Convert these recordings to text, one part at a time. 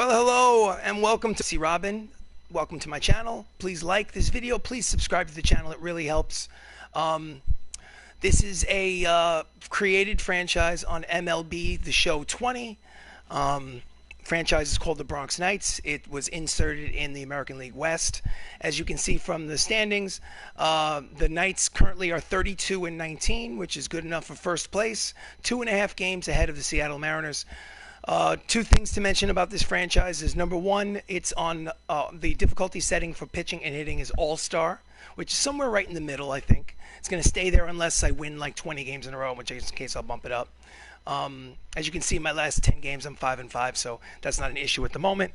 Well, hello and welcome to RC Robbin. Welcome to my channel. Please like this video. Please subscribe to the channel. It really helps. This is a created franchise on MLB, the show 20. Franchise is called the BRONX Knights. It was inserted in the American League West. As you can see from the standings, the Knights currently are 32-19, which is good enough for first place. 2.5 games ahead of the Seattle Mariners. Two things to mention about this franchise is, number one, it's on the difficulty setting for pitching and hitting is All-Star, which is somewhere right in the middle, I think. It's going to stay there unless I win like 20 games in a row, in which case I'll bump it up. As you can see, in my last 10 games, I'm 5-5, so that's not an issue at the moment.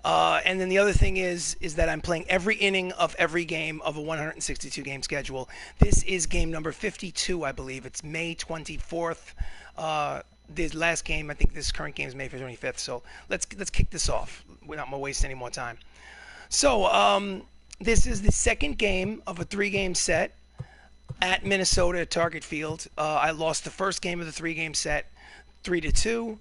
And then the other thing is that I'm playing every inning of every game of a 162-game schedule. This is game number 52, I believe. It's May 24th. This last game, I think this current game is May 25th. So let's kick this off without my wasting any more time. So this is the second game of a 3-game set at Minnesota at Target Field. I lost the first game of the 3-game set 3-2.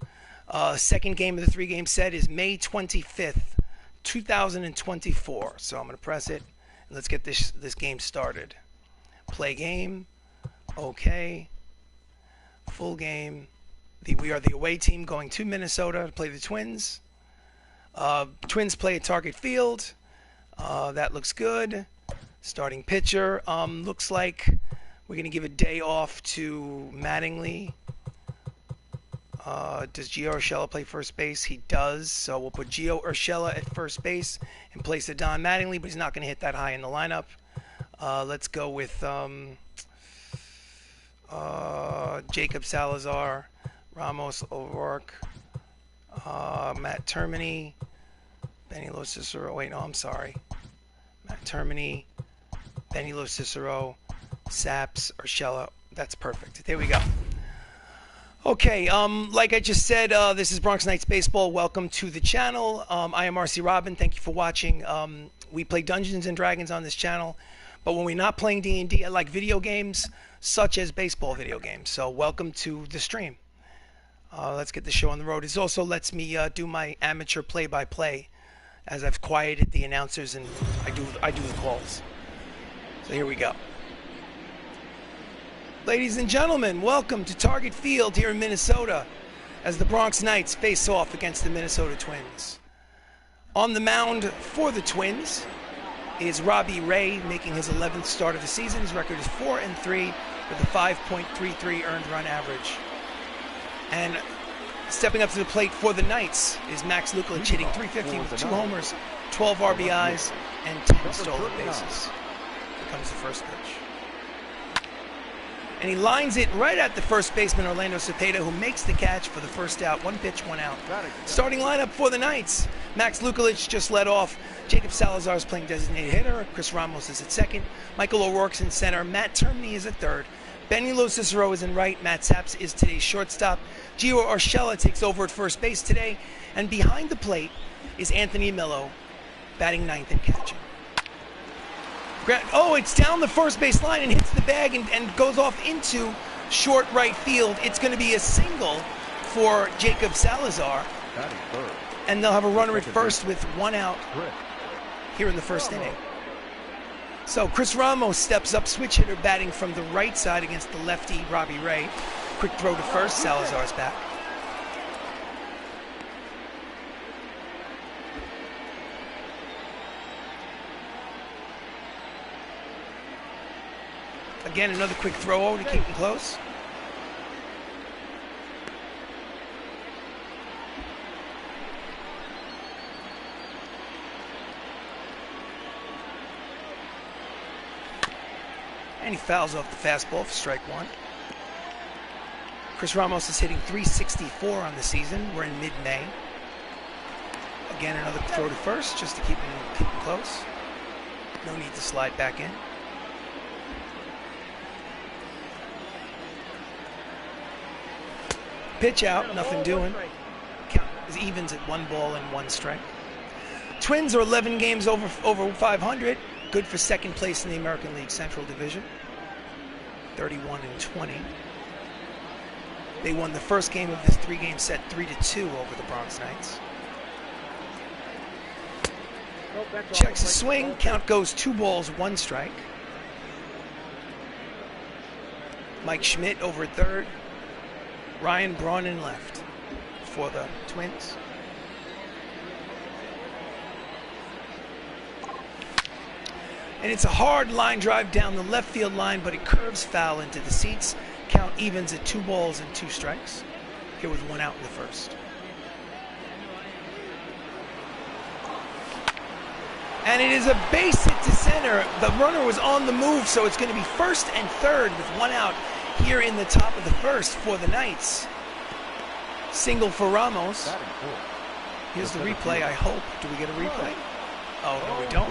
Second game of the 3-game set is May 25th, 2024. So I'm going to press it and let's get this game started. Play game. Okay. Full game. We are the away team going to Minnesota to play the Twins. Twins play at Target Field. That looks good. Starting pitcher. Looks like we're going to give a day off to Mattingly. Does Gio Urshela play first base? He does. So we'll put Gio Urshela at first base in place of Don Mattingly, but he's not going to hit that high in the lineup. Let's go with Jacob Salazar, Ramos O'Rourke, Matt Termini, Benny Cicero. Wait, no, I'm sorry. Matt Termini, Benny Cicero, Saps Urshela. That's perfect. There we go. Okay, like I just said, this is BRONX Knights Baseball. Welcome to the channel. I am RC Robbin. Thank you for watching. We play Dungeons and Dragons on this channel, but when we're not playing D&D, I like video games such as baseball video games. So welcome to the stream. Let's get the show on the road. It also lets me do my amateur play-by-play, as I've quieted the announcers and I do the calls. So here we go. Ladies and gentlemen, welcome to Target Field here in Minnesota as the BRONX Knights face off against the Minnesota Twins. On the mound for the Twins is Robbie Ray, making his 11th start of the season. His record is 4-3 with a 5.33 earned run average. And stepping up to the plate for the Knights is Max Luklitch, hitting .350 with 2 homers, 12 RBIs, and 10 stolen bases. Here comes the first pitch. And he lines it right at the first baseman, Orlando Cepeda, who makes the catch for the first out. 1 pitch, 1 out. Starting lineup for the Knights. Max Luklitch just led off. Jacob Salazar is playing designated hitter. Chris Ramos is at second. Michael O'Rourke's in center. Matt Termini is at third. Benny Cicero is in right. Matt Saps is today's shortstop. Gio Urshela takes over at first base today. And behind the plate is Anthony Mello, batting ninth and catching. Oh, it's down the first base line and hits the bag and goes off into short right field. It's going to be a single for Jacob Salazar. And they'll have a runner at first with 1 out here in the first inning. So Chris Ramos steps up, switch hitter, batting from the right side against the lefty Robbie Ray. Quick throw to first, Salazar's back. Again, another quick throw over to keep him close. And he fouls off the fastball for strike 1. Chris Ramos is hitting .364 on the season. We're in mid-May. Again, another throw to first just to keep him close. No need to slide back in. Pitch out, nothing doing. Count is evens at 1 ball and 1 strike. Twins are 11 games over 500. Good for second place in the American League Central Division. 31-20. They won the first game of this 3-game set 3-2 over the BRONX Knights. Checks his swing. Count goes 2 balls, 1 strike. Mike Schmidt over at third. Ryan Braun in left for the Twins. And it's a hard line drive down the left field line, but it curves foul into the seats. Count evens at 2 balls and 2 strikes. Here with 1 out in the first. And it is a base hit to center. The runner was on the move, so it's going to be first and third with 1 out here in the top of the first for the Knights. Single for Ramos. Here's the replay, I hope. Do we get a replay? Oh, no, we don't.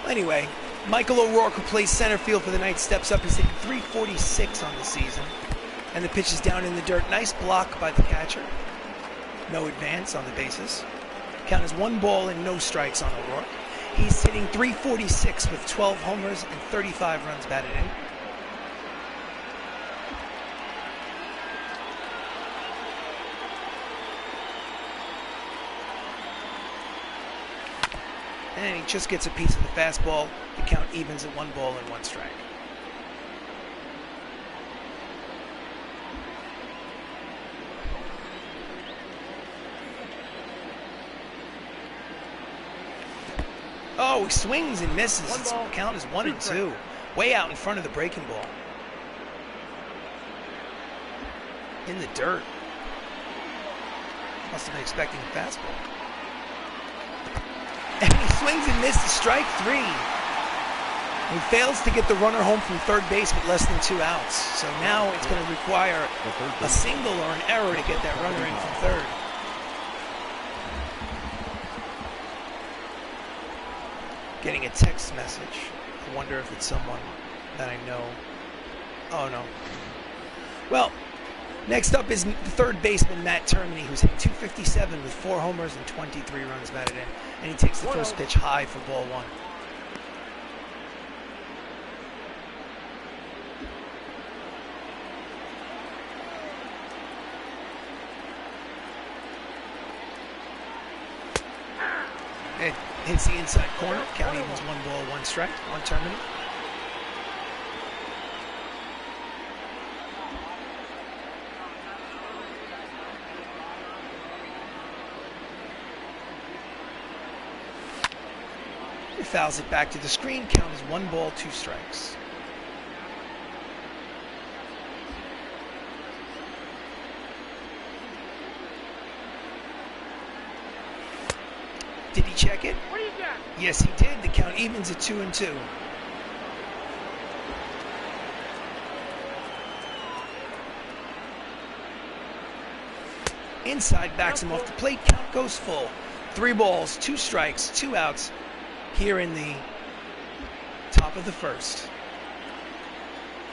Anyway, Michael O'Rourke, who plays center field for the Knights, steps up. He's hitting .346 on the season. And the pitch is down in the dirt. Nice block by the catcher. No advance on the bases. Count is 1 ball and no strikes on O'Rourke. He's hitting .346 with 12 homers and 35 runs batted in. And he just gets a piece of the fastball. The count evens at 1 ball and 1 strike. Oh, he swings and misses. The count is 1 and 2. Way out in front of the breaking ball. In the dirt. Must have been expecting a fastball. And he swings and misses. Strike 3. He fails to get the runner home from third base with less than 2 outs. So now it's going to require a single or an error to get that runner in from third. Getting a text message. I wonder if it's someone that I know. Oh, no. Well, next up is the third baseman, Matt Termini, who's hitting .257 with 4 homers and 23 runs batted in. And he takes the first pitch high for ball 1. It hits the inside corner. Count evens 1 ball, 1 strike on Termini. He fouls it back to the screen. Count is 1 ball, 2 strikes. Did he check it? What do you got? Yes, he did. The count evens at 2 and 2. Inside backs him off the plate. Count goes full. 3 balls, 2 strikes, 2 outs here in the top of the first.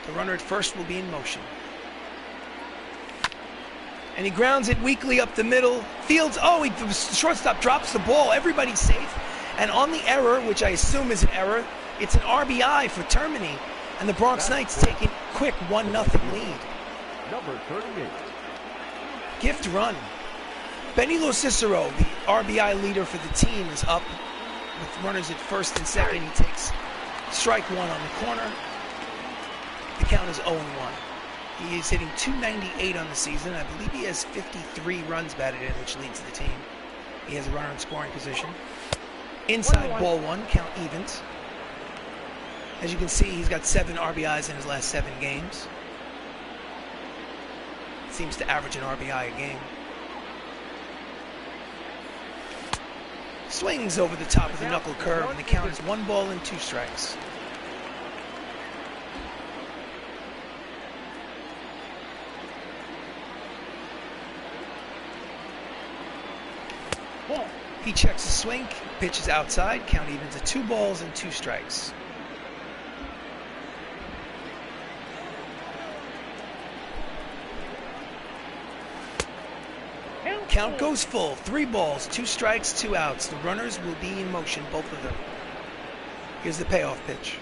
The runner at first will be in motion. And he grounds it weakly up the middle. Fields, the shortstop drops the ball. Everybody's safe. And on the error, which I assume is an error, it's an RBI for Termini. And the Bronx Knights take a quick 1-0 lead. Number 38. Gift run. Benny Cicero, the RBI leader for the team, is up with runners at first and second. He takes strike 1 on the corner. The count is 0-1. He is hitting .298 on the season. I believe he has 53 runs batted in, which leads the team. He has a runner in scoring position. Inside ball 1, count evens. As you can see, he's got 7 RBIs in his last 7 games. Seems to average an RBI a game. Swings over the top of the knuckle curve, and the count is 1 ball and 2 strikes. He checks the swing, pitches outside, count evens at 2 balls and 2 strikes. Count goes full, 3 balls, 2 strikes, 2 outs. The runners will be in motion, both of them. Here's the payoff pitch.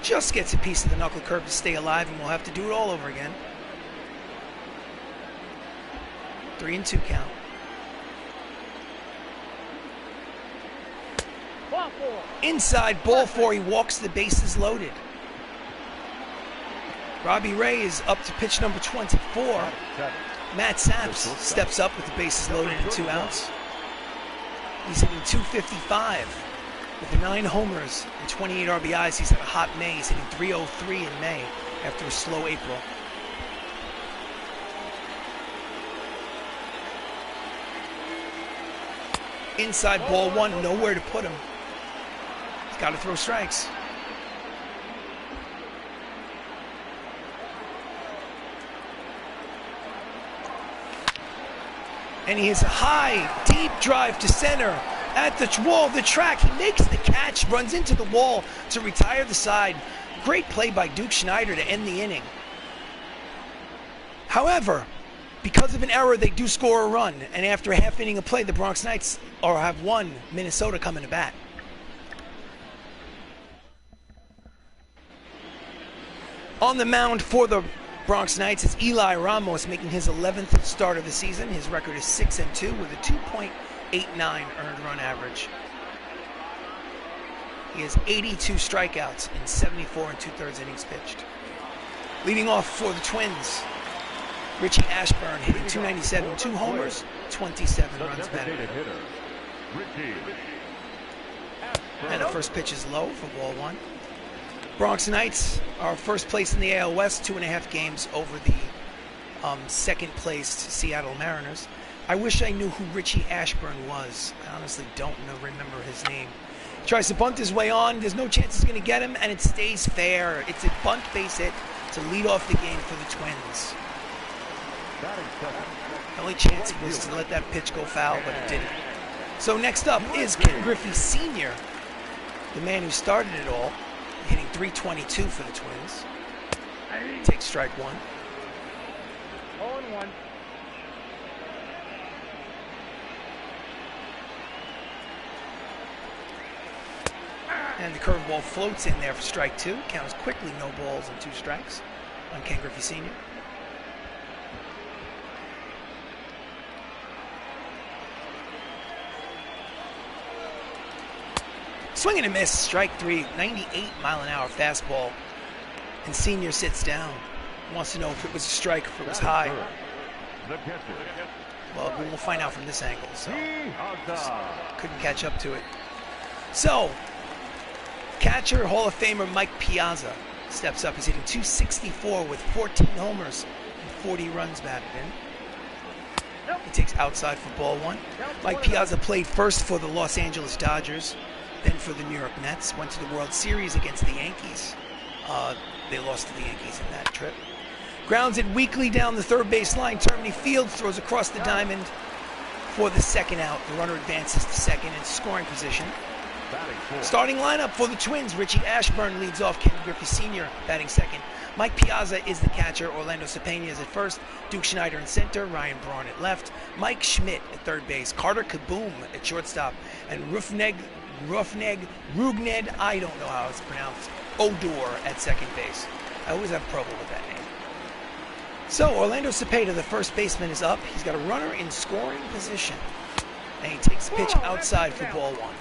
Just gets a piece of the knuckle curve to stay alive, and we'll have to do it all over again. 3-2 count. Inside, ball 4. He walks the bases loaded. Robbie Ray is up to pitch number 24. Matt Saps steps up with the bases loaded and 2 outs. He's hitting .255 with 9 homers and 28 RBIs. He's had a hot May. He's hitting .303 in May after a slow April. Inside, ball 1, nowhere to put him. He's got to throw strikes. And he has a high, deep drive to center at the wall of the track. He makes the catch, runs into the wall to retire the side. Great play by Duke Schneider to end the inning. However, because of an error, they do score a run. And after a half inning of play, the Bronx Knights have won. Minnesota coming to bat. On the mound for the Bronx Knights is Eli Ramos, making his 11th start of the season. His record is 6-2 with a 2.89 earned run average. He has 82 strikeouts in 74 2/3 innings pitched. Leading off for the Twins, Richie Ashburn hitting .297, 2 homers, 27 runs batted. And the first pitch is low for ball 1. Bronx Knights are first place in the AL West, 2.5 games over the second-placed Seattle Mariners. I wish I knew who Richie Ashburn was. I honestly don't remember his name. He tries to bunt his way on. There's no chance he's going to get him, and it stays fair. It's a bunt base hit to lead off the game for the Twins. The only chance was to let that pitch go foul, but it didn't. So next up is Ken Griffey Sr., the man who started it all, hitting .322 for the Twins. Takes strike 1. 0-1. And the curveball floats in there for strike 2. Counts quickly, no balls and 2 strikes on Ken Griffey Sr. Swing and a miss, strike 3, 98-mile-an-hour fastball. And Senior sits down. Wants to know if it was a strike, if it was high. Well, we'll find out from this angle, so just couldn't catch up to it. So, catcher, Hall of Famer Mike Piazza steps up. He's hitting .264 with 14 homers and 40 runs batted in. He takes outside for ball 1. Mike Piazza played first for the Los Angeles Dodgers, then for the New York Mets, went to the World Series against the Yankees. They lost to the Yankees in that trip. Grounds it weakly down the third base line. Termini Field throws across the diamond for the second out. The runner advances to second in scoring position. Starting lineup for the Twins. Richie Ashburn leads off. Ken Griffey Sr. batting second. Mike Piazza is the catcher. Orlando Cepena is at first. Duke Schneider in center. Ryan Braun at left. Mike Schmidt at third base. Carter Kaboom at shortstop. And Rugned, I don't know how it's pronounced, Odor at second base. I always have trouble with that name. So Orlando Cepeda, the first baseman, is up. He's got a runner in scoring position. And he takes the pitch outside for ball 1.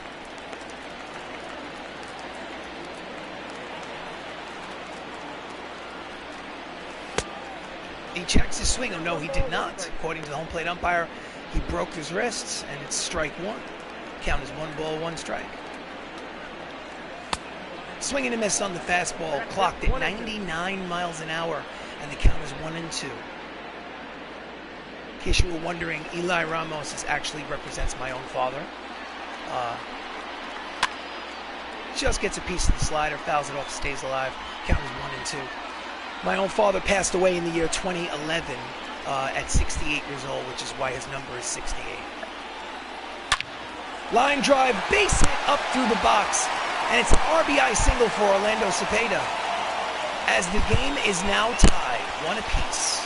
He checks his swing. Oh, no, he did not. According to the home plate umpire, he broke his wrists, and it's strike 1. Count is 1 ball, 1 strike. Swing and a miss on the fastball, clocked at 99 miles an hour, and the count is 1-2. In case you were wondering, Eli Ramos actually represents my own father. Just gets a piece of the slider, fouls it off, stays alive. Count is 1-2. My own father passed away in the year 2011 at 68 years old, which is why his number is 68. Line drive, base hit up through the box. And it's an RBI single for Orlando Cepeda, as the game is now tied, 1 apiece.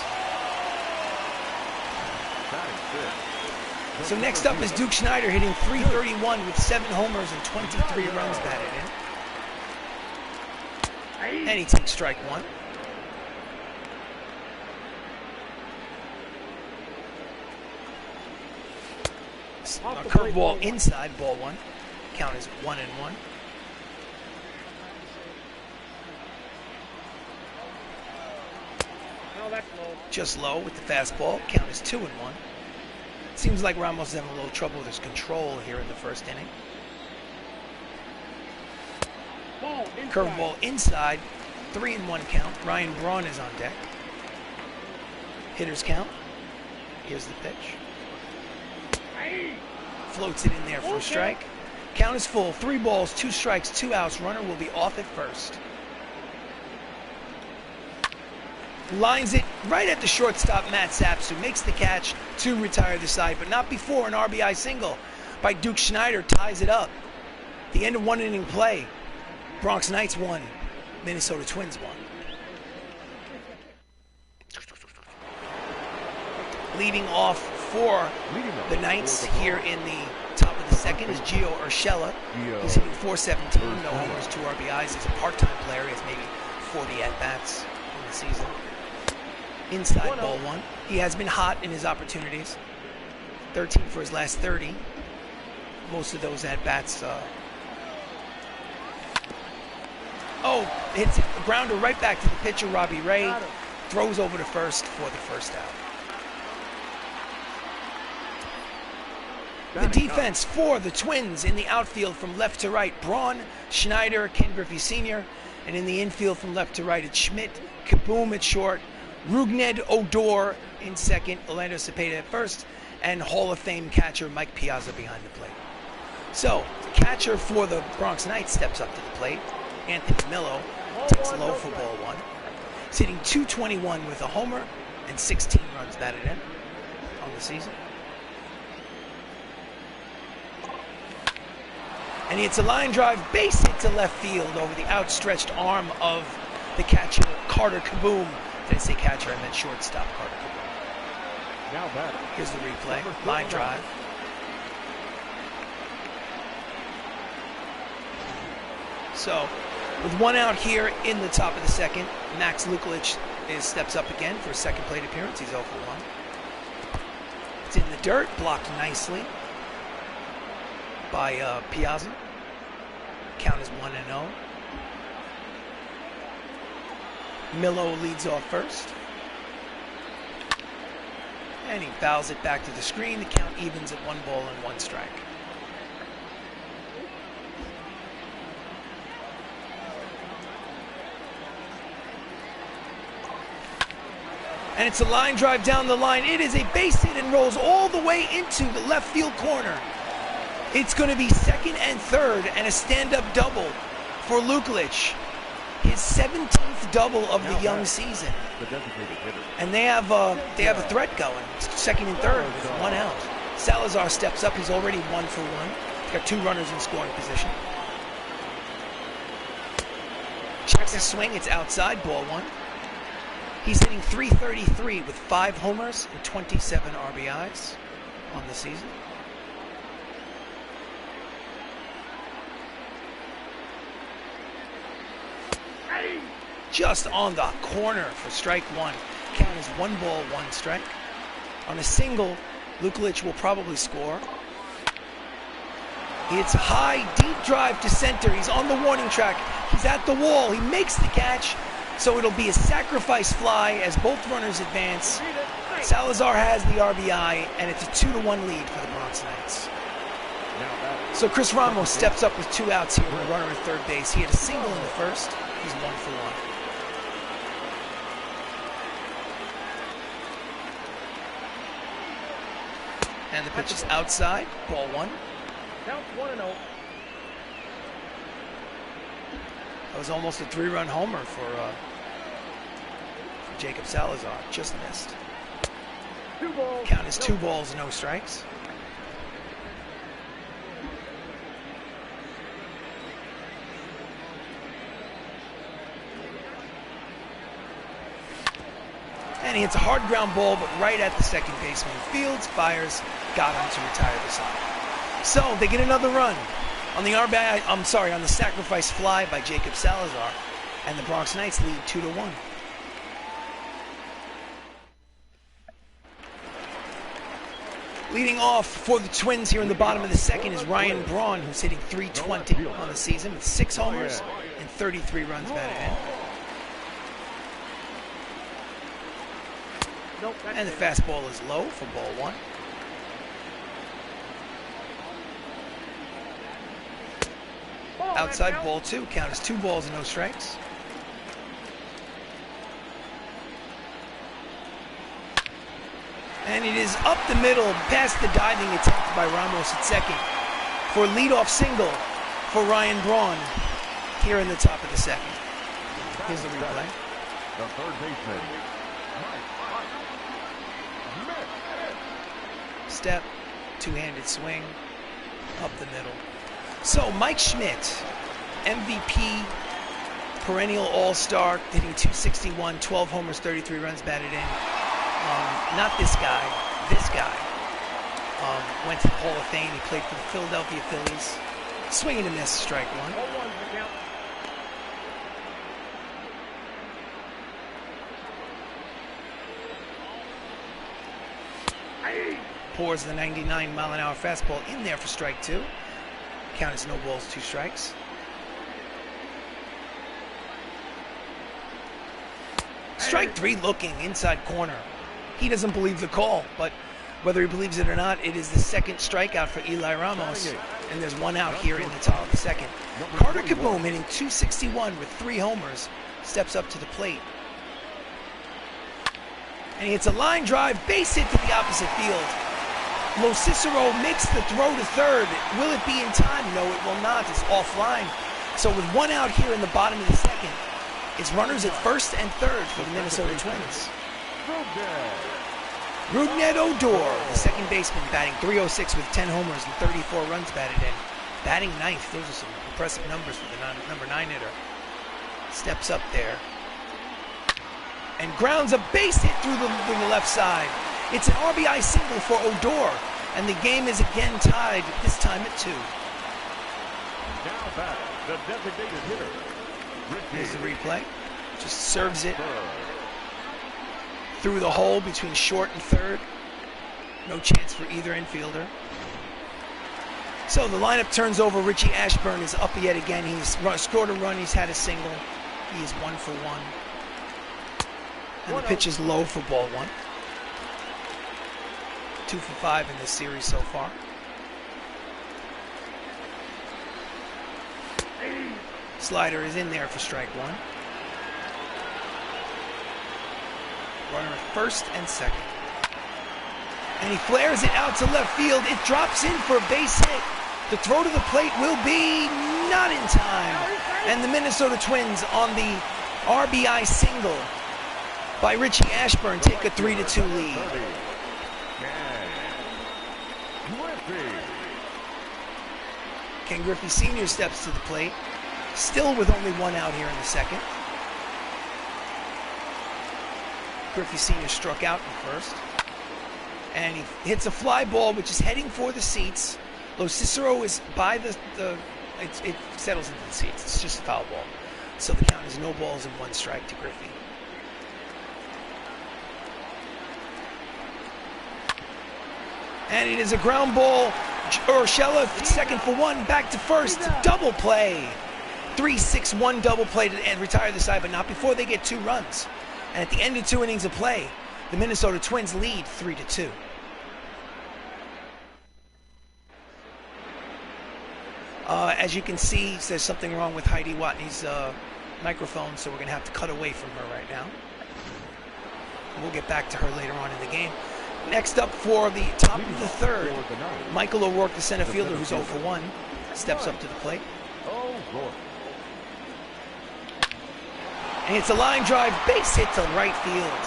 So next up is Duke Schneider hitting .331 with 7 homers and 23 runs batted in. And he takes strike 1. Curveball inside, ball one. Count is 1-1. Just low with the fastball. Count is 2-1. Seems like Ramos is having a little trouble with his control here in the first inning. Curveball inside, 3-1 count. Ryan Braun is on deck. Hitters count. Here's the pitch. Floats it in there for a strike. Count is full. 3 balls, 2 strikes, 2 outs. Runner will be off at first. Lines it right at the shortstop, Matt Saps, who makes the catch to retire the side, but not before an RBI single by Duke Schneider ties it up. The end of 1 inning play. Bronx Knights won. Minnesota Twins won. Leading off for the Knights here in the top of the second is Gio Urshela. He's hitting .417, no homers, 2 RBIs. He's a part-time player. He has maybe 40 at-bats in the season. Inside ball one. He has been hot in his opportunities. 13 for his last 30. Most of those at-bats. Hits a grounder right back to the pitcher, Robbie Ray. Throws over to first for the first out. The defense for the Twins in the outfield from left to right, Braun, Schneider, Ken Griffey Sr., and in the infield from left to right, it's Schmidt, Kaboom at short, Rugned Odor in second, Orlando Cepeda at first, and Hall of Fame catcher Mike Piazza behind the plate. So, the catcher for the Bronx Knights steps up to the plate. Anthony Millo takes low for ball one. He's hitting .221 with a homer and 16 runs batted in on the season. And it's a line drive base hit to left field over the outstretched arm of the catcher, Carter Kaboom. Did I say catcher? I meant shortstop, Carter Kaboom. Now back. Here's the replay. Line drive. So, with 1 out here in the top of the second, Max Luklitch steps up again for a second plate appearance. He's 0 for 1. It's in the dirt, blocked nicely by Piazza. Count is 1-0. Millo leads off first. And he fouls it back to the screen. The count evens at 1 ball and 1 strike. And it's a line drive down the line. It is a base hit and rolls all the way into the left field corner. It's going to be second and third and a stand-up double for Luklitch. His 17th double of the young season. And they have a threat going. Second and third with 1 out. Salazar steps up. He's already 1 for 1. He's got 2 runners in scoring position. Checks his swing. It's outside, ball 1. He's hitting .333 with 5 homers and 27 RBIs on the season. Just on the corner for strike 1. Count is 1 ball, 1 strike. On a single, Luklitch will probably score. It's high, deep drive to center. He's on the warning track. He's at the wall. He makes the catch. So it'll be a sacrifice fly as both runners advance. Salazar has the RBI, and it's a 2-1 lead for the Bronx Knights. So Chris Ramos steps up with 2 outs here with a runner at third base. He had a single in the first. He's 1 for 1. And the pitch is outside, ball 1. Count 1-0. That was almost a 3-run homer for Jacob Salazar. Just missed. 2 balls. Count is 2 balls, no strikes. And he hits a hard ground ball, but right at the second baseman. Fields fires, got him to retire the side. So they get another run on the RBI. On the sacrifice fly by Jacob Salazar, and the Bronx Knights lead 2-1. Leading off for the Twins here in the bottom of the second is Ryan Braun, who's hitting .320 on the season with 6 homers and 33 runs batted in. And the fastball is low for ball 1. Outside ball 2, count is 2 balls and no strikes. And it is up the middle, past the diving attempt by Ramos at second for a leadoff single for Ryan Braun here in the top of the second. Here's the replay. The third baseman. Step, two-handed swing, up the middle. So Mike Schmidt, MVP, perennial all-star, hitting .261, 12 homers, 33 runs batted in. Not this guy, went to the Hall of Fame. He played for the Philadelphia Phillies. Swing and a miss, strike 1. Pours the 99-mile-an-hour fastball in there for strike 2. Count is no balls, 2 strikes. Strike 3 looking inside corner. He doesn't believe the call, but whether he believes it or not, it is the second strikeout for Eli Ramos, and there's 1 out here in the top of the second. Carter Kaboom hitting .261 with 3 homers, steps up to the plate. And he hits a line drive, base hit to the opposite field. Lo Cicero makes the throw to third. Will it be in time? No, it will not. It's offline. So with 1 out here in the bottom of the second, it's runners at first and third for the Minnesota Twins. Rougned Odor, the second baseman, batting .306 with 10 homers and 34 runs batted in. Batting 9th. Those are some impressive numbers for the number 9 hitter. Steps up there and grounds a base hit through the left side. It's an RBI single for Odor, and the game is again tied, this time at 2. Now back, the designated hitter. Here's the replay. Just serves it through the hole between short and third. No chance for either infielder. So the lineup turns over. Richie Ashburn is up yet again. He's scored a run. He's had a single. He is 1 for 1. And the pitch is low for ball 1. 2 for 5 in this series so far. Slider is in there for strike 1. Runner at first and second. And he flares it out to left field. It drops in for a base hit. The throw to the plate will be not in time. And the Minnesota Twins on the RBI single by Richie Ashburn take a 3-2 lead. Ken Griffey Sr. steps to the plate, still with only 1 out here in the second. Griffey Sr. struck out in first. And he hits a fly ball, which is heading for the seats. Lo Cicero is by it settles into the seats. It's just a foul ball. So the count is no balls and 1 strike to Griffey. And it is a ground ball. Urshela, second for 1, back to first. Double play. 3-6-1 double play and retire the side, but not before they get 2 runs. And at the end of 2 innings of play, the Minnesota Twins lead 3-2. As you can see, there's something wrong with Heidi Watney's microphone, so we're going to have to cut away from her right now. We'll get back to her later on in the game. Next up for the top of the third, Michael O'Rourke, the center fielder, who's 0 for 1, steps up to the plate. And it's a line drive, base hit to right field.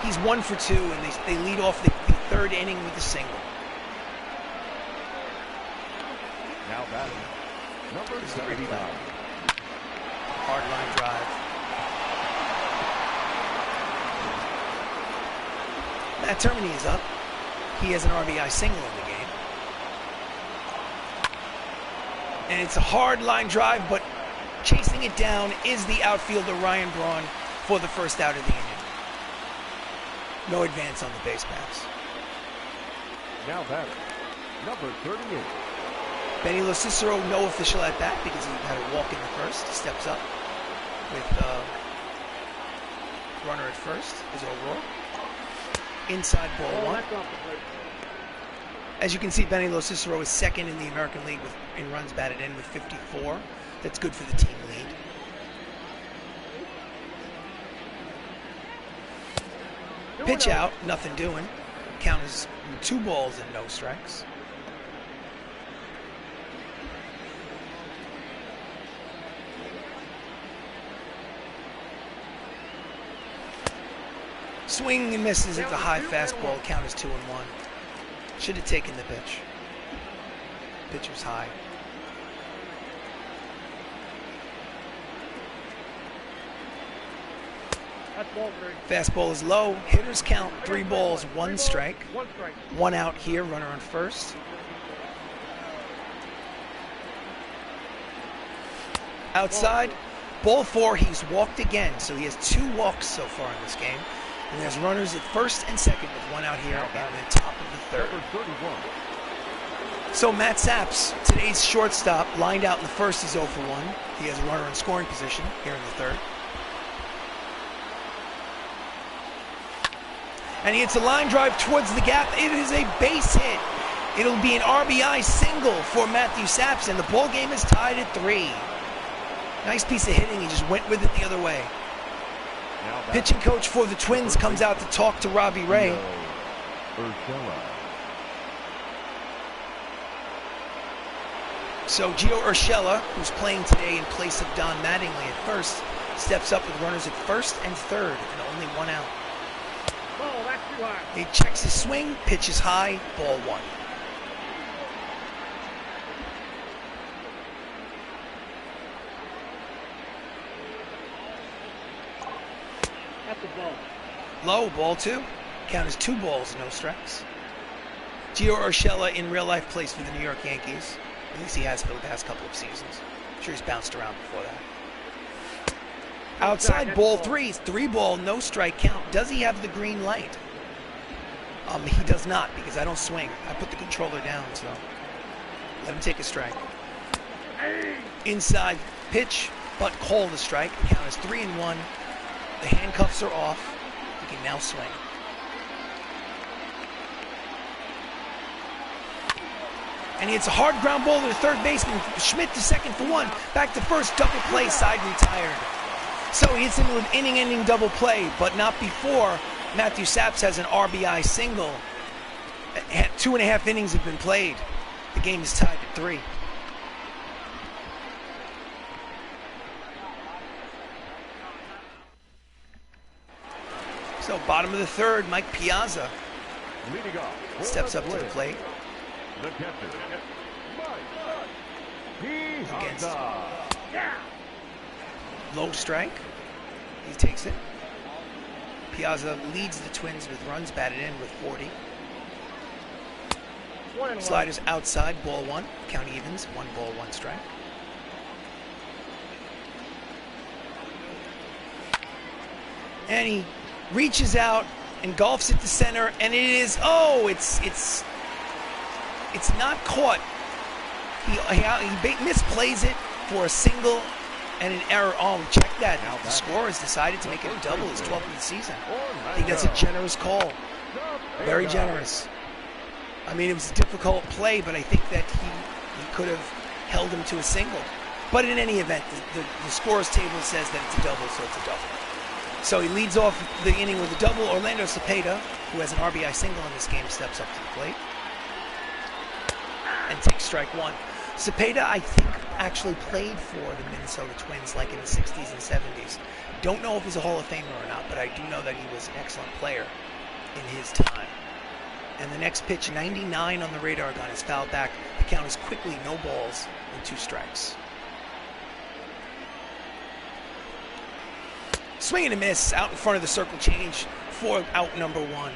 He's 1 for 2, and they lead off the 3rd inning with a single. Now batting, number 79. Hard line drive. Matt Termini is up. He has an RBI single in the game. And it's a hard line drive, but chasing it down is the outfielder Ryan Braun for the first out of the inning. No advance on the base pass. Now batting, number 38. Benny Cicero, no official at bat because he had a walk in the first. He steps up with runner at first, is O'Rourke. Inside ball one. As you can see, Benny Cicero is second in the American League in runs batted in with 54. That's good for the team lead. Pitch out, nothing doing. Count is 2 balls and no strikes. Swing and misses at the high fastball. Count is 2-1. Should have taken the pitch. Pitch was high. Fastball is low. Hitters count 3 balls, 1 strike. 1 out here. Runner on first. Outside. Ball 4. He's walked again, so he has 2 walks so far in this game. And there's runners at first and second with 1 out here in the top of the third. So Matt Saps, today's shortstop, lined out in the first is 0 for 1. He has a runner in scoring position here in the third. And he hits a line drive towards the gap. It is a base hit. It'll be an RBI single for Matthew Saps, and the ball game is tied at 3. Nice piece of hitting. He just went with it the other way. Pitching coach for the Twins comes out to talk to Robbie Ray. So Gio Urshela, who's playing today in place of Don Mattingly at first, steps up with runners at first and third and only 1 out. He checks his swing, pitches high, ball 1. Low, ball 2. Count is 2 balls, no strikes. Gio Urshela in real life plays for the New York Yankees. At least he has for the past couple of seasons. I'm sure he's bounced around before that. Outside, ball 3. 3 ball, no strike count. Does he have the green light? He does not, because I don't swing. I put the controller down, so let him take a strike. Inside pitch, but call the strike. The count is 3-1. The handcuffs are off. He can now swing. And he hits a hard ground ball to the third baseman. Schmidt to second for 1. Back to first, double play, side retired. So he hits into an inning-ending double play, but not before Matthew Saps has an RBI single. 2.5 innings have been played. The game is tied at 3. So bottom of the third, Mike Piazza steps up to the plate. The catcher, Against low strike. He takes it. Piazza leads the Twins with runs batted in with 40. Sliders outside, ball 1. Count evens, 1 ball, 1 strike. And he reaches out and golfs it to center, and it is, it's not caught. He misplays it for a single and an error. Oh, check that. The scorer has decided to make it a double, his 12th of the season. I think that's a generous call. Very generous. I mean, it was a difficult play, but I think that he could have held him to a single. But in any event, the scorer's table says that it's a double, so it's a double. So he leads off the inning with a double. Orlando Cepeda, who has an RBI single in this game, steps up to the plate and takes strike 1. Cepeda, I think, actually played for the Minnesota Twins like in the 60s and 70s. Don't know if he's a Hall of Famer or not, but I do know that he was an excellent player in his time. And the next pitch, 99 on the radar gun, is fouled back. The count is quickly no balls and 2 strikes. Swing and a miss out in front of the circle change for out number 1.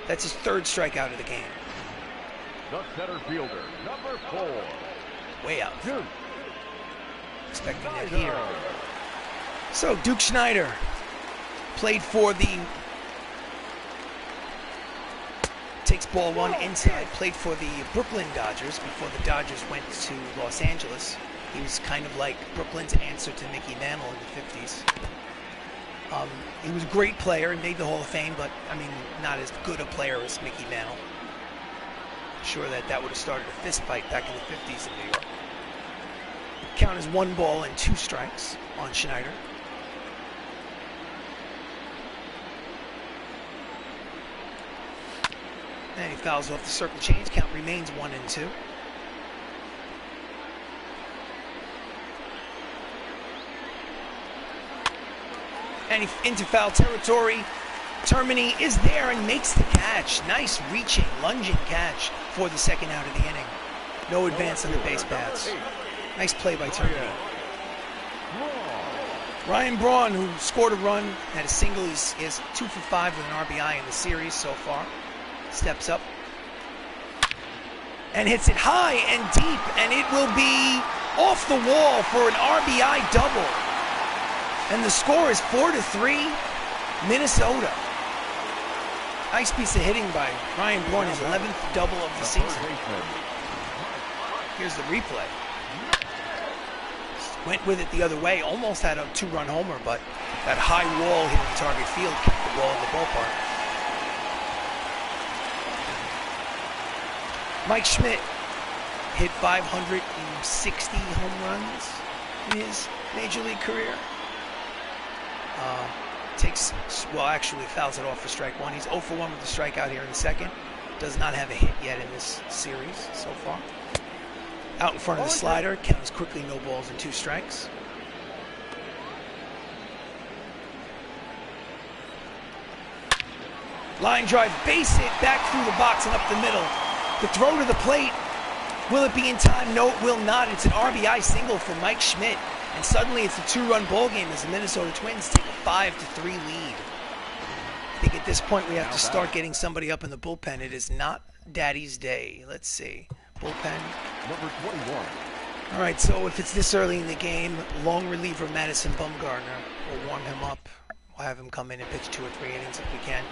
That's his 3rd strikeout of the game. the center fielder, number 4. Way out. Expecting that here. So Duke Schneider played for the takes ball one inside, played for the Brooklyn Dodgers before the Dodgers went to Los Angeles. He was kind of like Brooklyn's answer to Mickey Mantle in the 50s. He was a great player and made the Hall of Fame, but, I mean, not as good a player as Mickey Mantle. I'm sure that would have started a fist fight back in the 50s in New York. Count is 1 ball and 2 strikes on Schneider. And he fouls off the circle change. Count remains 1-2. And into foul territory. Termini is there and makes the catch. Nice reaching, lunging catch for the second out of the inning. No advance on the base paths. Nice play by Termini. Ryan Braun, who scored a run, had a single. He is 2 for 5 with an RBI in the series so far. Steps up and hits it high and deep, and it will be off the wall for an RBI double. And the score is 4-3, Minnesota. Nice piece of hitting by Ryan Braun, his 11th double of the season. Here's the replay. Went with it the other way, almost had a 2-run homer, but that high wall hitting target field kept the ball in the ballpark. Mike Schmidt hit 560 home runs in his major league career. Actually fouls it off for strike one. He's 0 for 1 with the strikeout here in the second. Does not have a hit yet in this series so far. Out in front of the slider, counts quickly, no balls and 2 strikes. Line drive, base hit, back through the box and up the middle. The throw to the plate, will it be in time? No, it will not. It's an RBI single for Mike Schmidt. And suddenly it's a 2-run ball game as the Minnesota Twins take a 5-3 lead. I think at this point we have to start getting somebody up in the bullpen. It is not Daddy's day. Let's see. Bullpen. Number 21. All right, so if it's this early in the game, long reliever Madison Bumgarner will warm him up. We'll have him come in and pitch 2 or 3 innings if we can.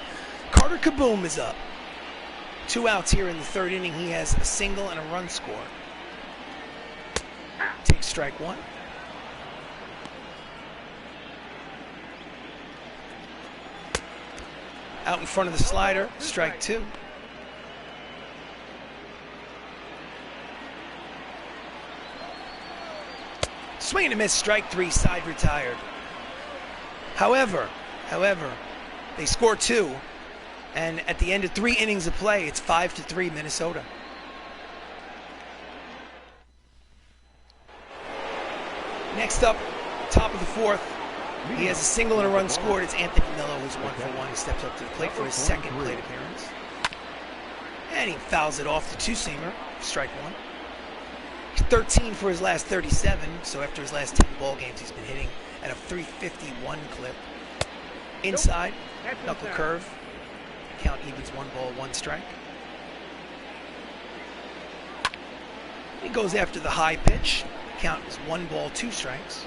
Carter Kaboom is up. 2 outs here in the 3rd inning. He has a single and a run scored. Takes strike 1. Out in front of the slider, strike 2. Swing and a miss, strike 3, side retired. However, they score 2, and at the end of 3 innings of play, it's 5-3 Minnesota. Next up, top of the 4th. He has a single and a run scored. It's Anthony Millo, who's 1 for 1. He steps up to the plate for his 2nd plate appearance. And he fouls it off the 2-seamer, strike 1. He's 13 for his last 37, so after his last 10 ball games, he's been hitting at a 351 clip. Inside, knuckle curve. Count evens 1 ball, 1 strike. He goes after the high pitch. Count is 1 ball, 2 strikes.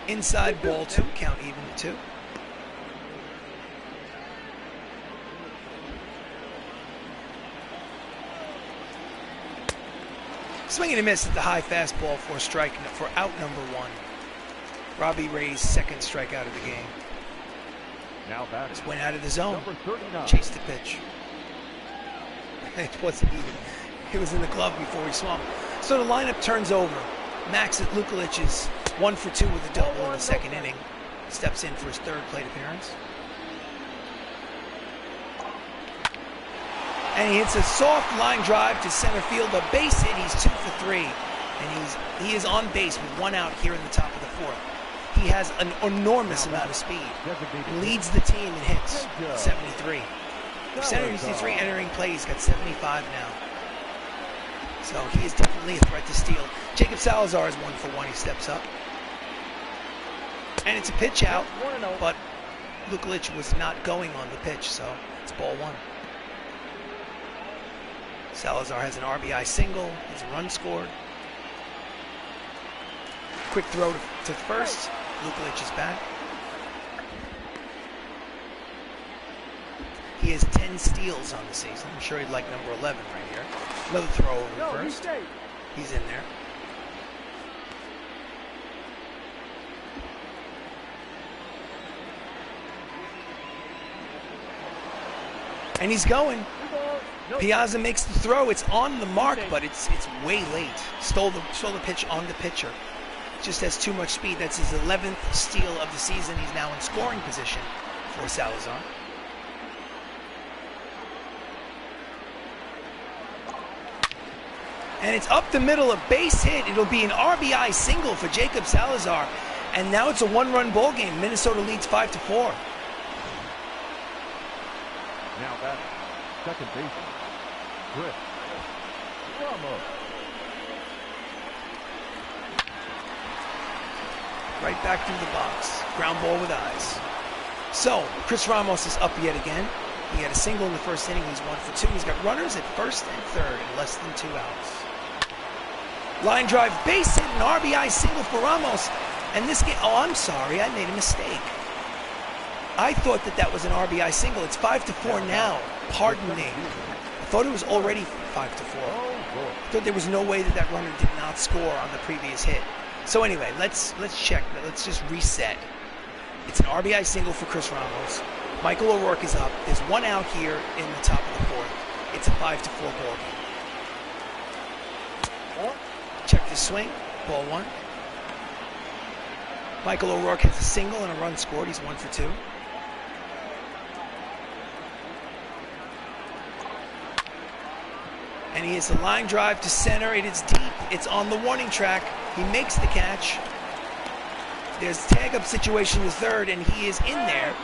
Inside, ball 2, count even to 2. Swing and a miss at the high fastball for out number 1. Robbie Ray's 2nd strikeout of the game. Now batting. Just went out of the zone. Number 39. Chased the pitch. It wasn't even. It was in the glove before he swung. So the lineup turns over. Max at Luklitch is 1 for 2 with a double in the 2nd inning. Steps in for his 3rd plate appearance. And he hits a soft line drive to center field. A base hit, he's 2 for 3. And he is on base with 1 out here in the top of the 4th. He has an enormous amount of speed. Leads the team in hits, 73. 73 entering play, he's got 75 now. So he is definitely a threat to steal. Jacob Salazar is 1 for 1. He steps up. And it's a pitch out, but Luklitch was not going on the pitch, so it's ball 1. Salazar has an RBI single. Has a run scored. Quick throw to first. Luklitch is back. He has 10 steals on the season. I'm sure he'd like number 11 right here. Another throw over to first. He's in there. And he's going. Piazza makes the throw. It's on the mark, but it's way late. Stole the pitch on the pitcher. Just has too much speed. That's his 11th steal of the season. He's now in scoring position for Salazar. And it's up the middle, a base hit. It'll be an RBI single for Jacob Salazar. And now it's a one-run ball game. Minnesota leads 5-4. Now back, second baseman, Ramos. Right back through the box. Ground ball with eyes. So, Chris Ramos is up yet again. He had a single in the first inning. He's 1 for 2. He's got runners at first and third, less than 2 outs. Line drive, base hit, an RBI single for Ramos. And this game, oh, I'm sorry, I made a mistake. I thought that was an RBI single. It's 5-4 now. Pardon me. I thought it was already 5-4. I thought there was no way that runner did not score on the previous hit. So anyway, let's check. Let's just reset. It's an RBI single for Chris Ramos. Michael O'Rourke is up. There's 1 out here in the top of the 4th. It's a 5-4 ball game. Check the swing. Ball 1. Michael O'Rourke has a single and a run scored. He's 1 for 2. And he has a line drive to center. It is deep. It's on the warning track. He makes the catch. There's a tag-up situation to third, and he is in there.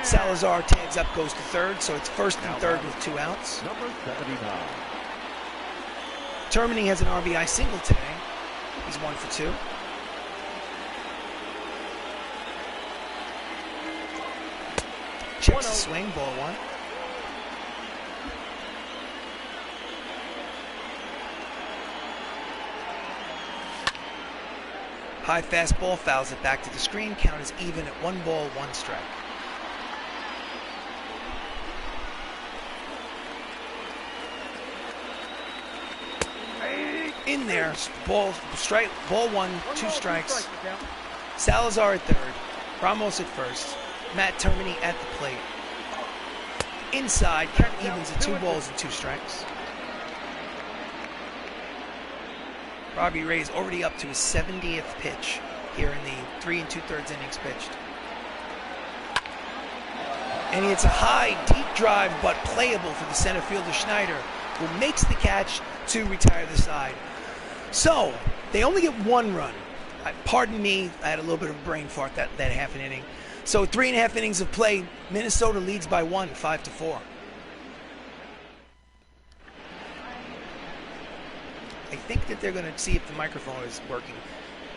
Salazar tags up, goes to third, so it's first and third with 2 outs. Number 79. Termini has an RBI single today. He's 1 for 2. Checks the swing, ball 1. High fastball, fouls it back to the screen. Count is even at 1 ball, 1 strike. In there, ball 1, 2 strikes. Salazar at third, Ramos at first, Matt Termini at the plate. Inside, count evens at 2 balls and 2 strikes. Robbie Ray's already up to his 70th pitch here in the 3 2/3 innings pitched. And it's a high, deep drive, but playable for the center fielder Schneider, who makes the catch to retire the side. So, they only get 1 run. Pardon me, I had a little bit of a brain fart that half an inning. So 3.5 innings of play, Minnesota leads by 1, 5-4. I think that they're going to see if the microphone is working,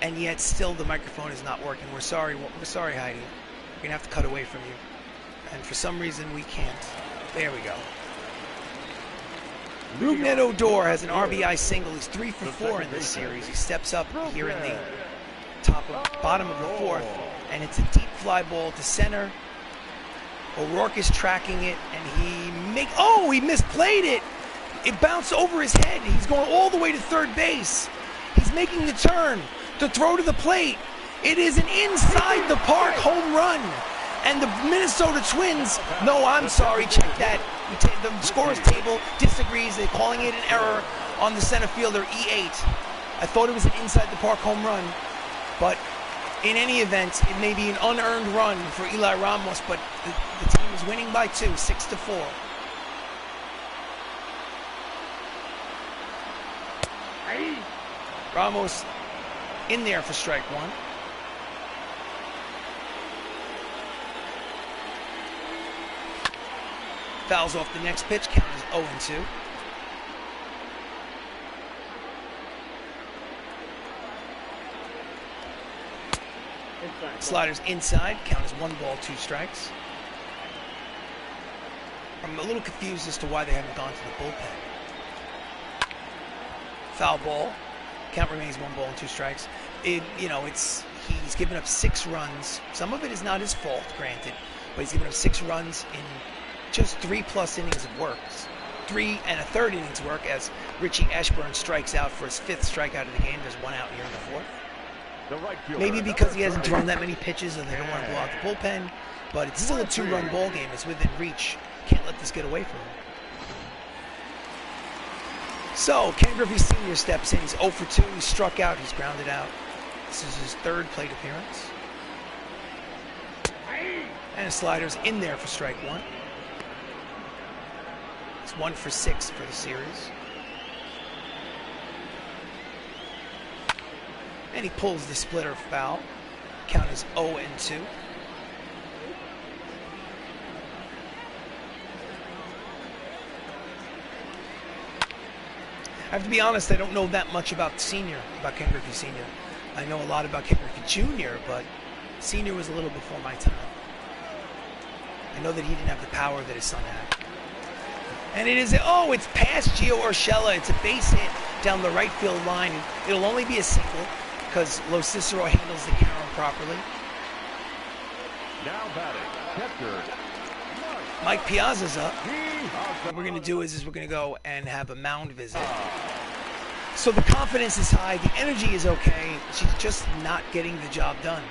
and yet still the microphone is not working. We're sorry, Heidi. We're going to have to cut away from you. And for some reason, we can't. There we go. Rougned Odor has an RBI single. He's 3 for 4 in this series. He steps up here in the bottom of the 4th, and it's a deep fly ball to center. O'Rourke is tracking it, and he misplayed it. It bounced over his head. He's going all the way to third base. He's making the turn to throw to the plate. It is an inside the park home run. And the Minnesota Twins, no, I'm sorry, check that. The scorer's table disagrees. They're calling it an error on the center fielder, E8. I thought it was an inside the park home run. But in any event, it may be an unearned run for Eli Ramos, but the team is winning by 2, 6-4. Ramos in there for strike 1. Fouls off the next pitch, count is 0-2. Sliders inside, count is 1 ball, 2 strikes. I'm a little confused as to why they haven't gone to the bullpen. Foul ball. Count remains 1 ball and 2 strikes. He's given up 6 runs. Some of it is not his fault, granted, but he's given up 6 runs in just 3+ innings of work. 3 1/3 innings of work as Richie Ashburn strikes out for his 5th strikeout of the game. There's 1 out here in the 4th. Maybe because he hasn't thrown that many pitches and they don't want to blow out the bullpen, but it's still a 2-run ball game. It's within reach. Can't let this get away from him. So, Ken Griffey Sr. steps in. He's 0 for 2. He's struck out. He's grounded out. This is his 3rd plate appearance. And his slider's in there for strike 1. It's 1 for 6 for the series. And he pulls the splitter foul. Count is 0-2. I have to be honest, I don't know that much about Ken Griffey Sr. I know a lot about Ken Griffey Jr., but Sr. was a little before my time. I know that he didn't have the power that his son had. And it is, it's past Gio Urshela. It's a base hit down the right field line. It'll only be a single because Lo Cicero handles the count properly. Now batting, catcher Mike Piazza's up. What we're going to do is we're going to go and have a mound visit. So the confidence is high. The energy is okay. She's just not getting the job done.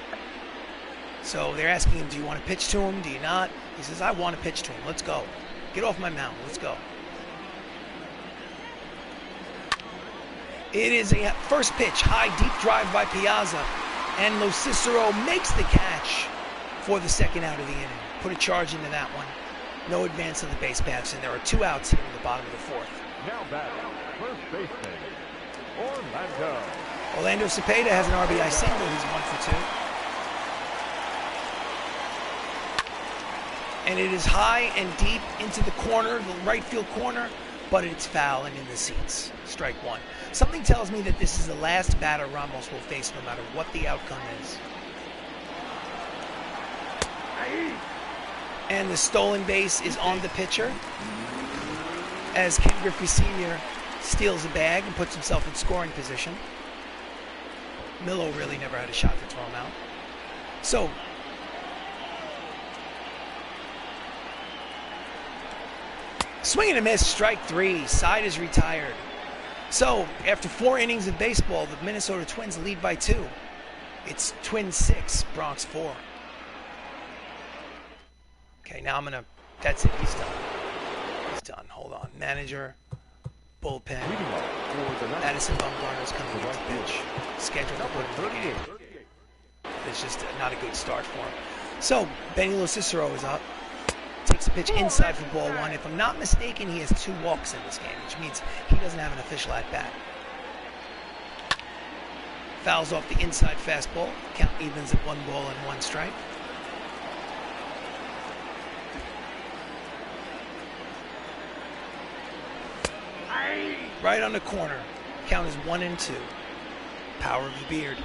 So they're asking him, do you want to pitch to him? Do you not? He says, I want to pitch to him. Let's go. Get off my mound. Let's go. It is a first pitch. High, deep drive by Piazza. And Lo Cicero makes the catch for the 2nd out of the inning. Put a charge into that one. No advance on the base paths, and there are 2 outs here in the bottom of the 4th. now batting, first baseman Orlando Cepeda has an RBI single. He's 1 for 2. And it is high and deep into the corner, the right field corner, but it's foul and in the seats. Strike 1. Something tells me that this is the last batter Ramos will face no matter what the outcome is. And the stolen base is on the pitcher as Ken Griffey Sr. steals a bag and puts himself in scoring position. Millo really never had a shot to throw him out. So, swing and a miss, strike 3. Side is retired. So, after 4 innings of baseball, the Minnesota Twins lead by 2. It's Twins 6, Bronx 4. Okay, now that's it, he's done. He's done, hold on. Manager, bullpen. Madison Bumgarner's coming into pitch. Scheduled to put him in the game. It's just not a good start for him. So, Benny Lo Cicero is up. Takes a pitch inside for ball 1. If I'm not mistaken, he has 2 walks in this game, which means he doesn't have an official at-bat. Fouls off the inside fastball. Count evens at 1 ball and 1 strike. Right on the corner. Count is 1-2. Power of the beard.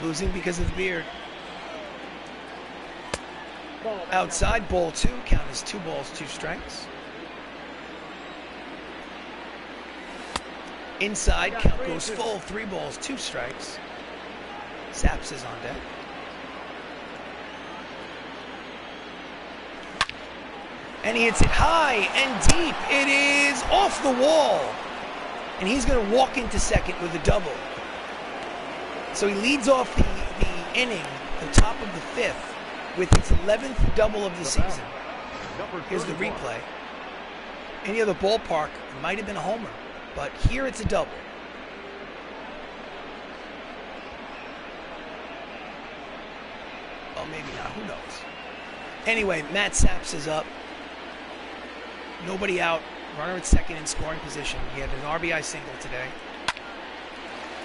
Losing because of the beard. Outside, ball 2. Count is 2 balls, 2 strikes. Inside, count goes full. 3 balls, 2 strikes. Saps is on deck. And he hits it high and deep. It is off the wall. And he's going to walk into second with a double. So he leads off the inning, the top of the 5th, with its 11th double of the season. Here's the replay. Any other ballpark, it might have been a homer, but here it's a double. Well, maybe not. Who knows? Anyway, Matt Saps is up. Nobody out. Runner at second in scoring position. He had an RBI single today.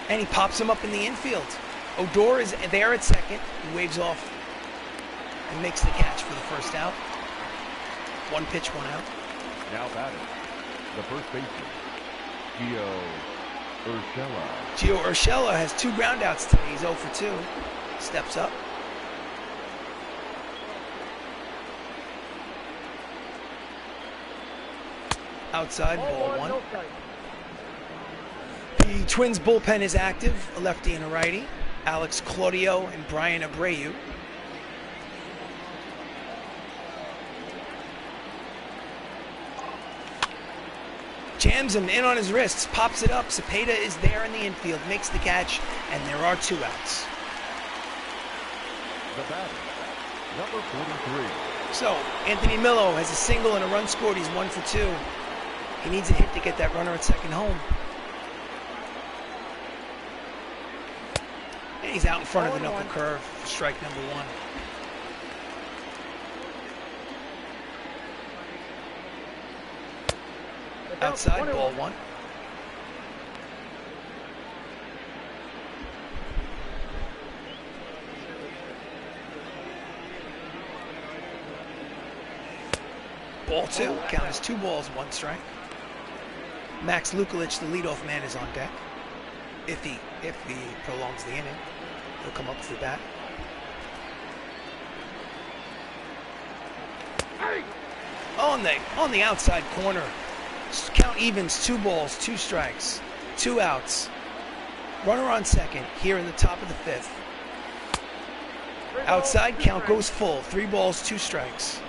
And he pops him up in the infield. Odor is there at second. He waves off and makes the catch for the first out. 1 pitch, 1 out. Now batting, the first baseman, Gio Urshela. Gio Urshela has 2 groundouts today. He's 0 for 2. Steps up. Outside, ball 1. The Twins bullpen is active, a lefty and a righty. Alex Claudio and Brian Abreu. Jams him in on his wrists, pops it up. Cepeda is there in the infield, makes the catch, and there are 2 outs. The batter, number 43. So, Anthony Millo has a single and a run scored. He's 1 for 2. He needs a hit to get that runner at second home. And he's out in front of the knuckle curve for strike number 1. Outside, ball 1. Ball 2. Count as 2 balls, 1 strike. Max Luklitch, the leadoff man, is on deck. If he prolongs the inning, he'll come up to the bat. On the outside corner. Count evens, 2 balls, 2 strikes, 2 outs. Runner on second here in the top of the 5th. Outside, count goes full. 3 balls, 2 strikes.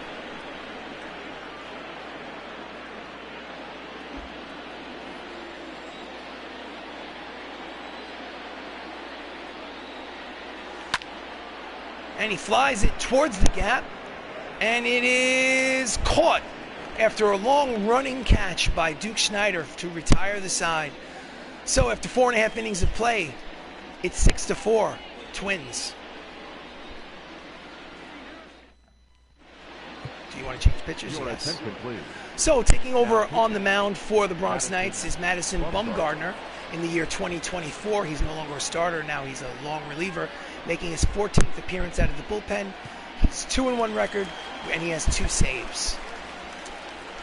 And he flies it towards the gap, and it is caught after a long running catch by Duke Schneider to retire the side. So after 4.5 innings of play, it's 6-4, Twins. Do you want to change pitchers? Yes. So taking over on the mound for the Bronx Knights is Madison Bumgarner. In the year 2024, he's no longer a starter. Now he's a long reliever, making his 14th appearance out of the bullpen. He's 2-1 record, and he has 2 saves.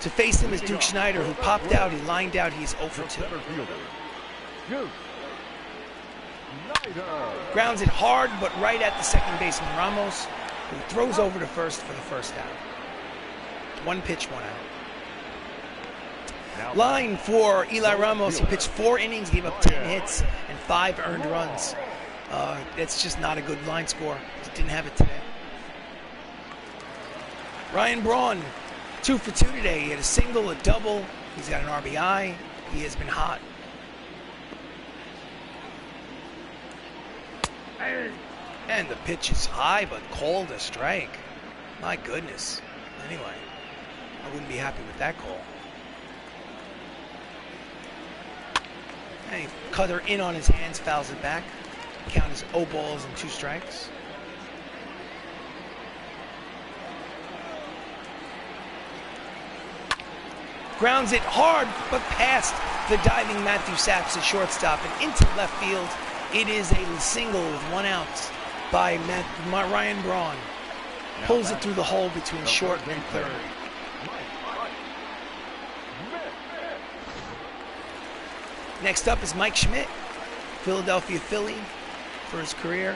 To face him is Duke Schneider, who popped out, he lined out, he's 0 for 2. Grounds it hard, but right at the second baseman Ramos, who throws over to first for the first out. 1 pitch, 1 out. Line for Eli Ramos. He pitched 4 innings, gave up 10 hits and 5 earned runs. It's just not a good line score. He didn't have it today. Ryan Braun, 2 for 2 today. He had a single, a double. He's got an RBI. He has been hot. And the pitch is high, but called a strike. My goodness. Anyway, I wouldn't be happy with that call. And he cutter in on his hands, fouls it back. Count is 0 balls and 2 strikes. Grounds it hard, but past the diving Matthew Saps at shortstop and into left field. It is a single with 1 out by Ryan Braun. Pulls it through the hole between short and third. Next up is Mike Schmidt, Philadelphia Philly for his career.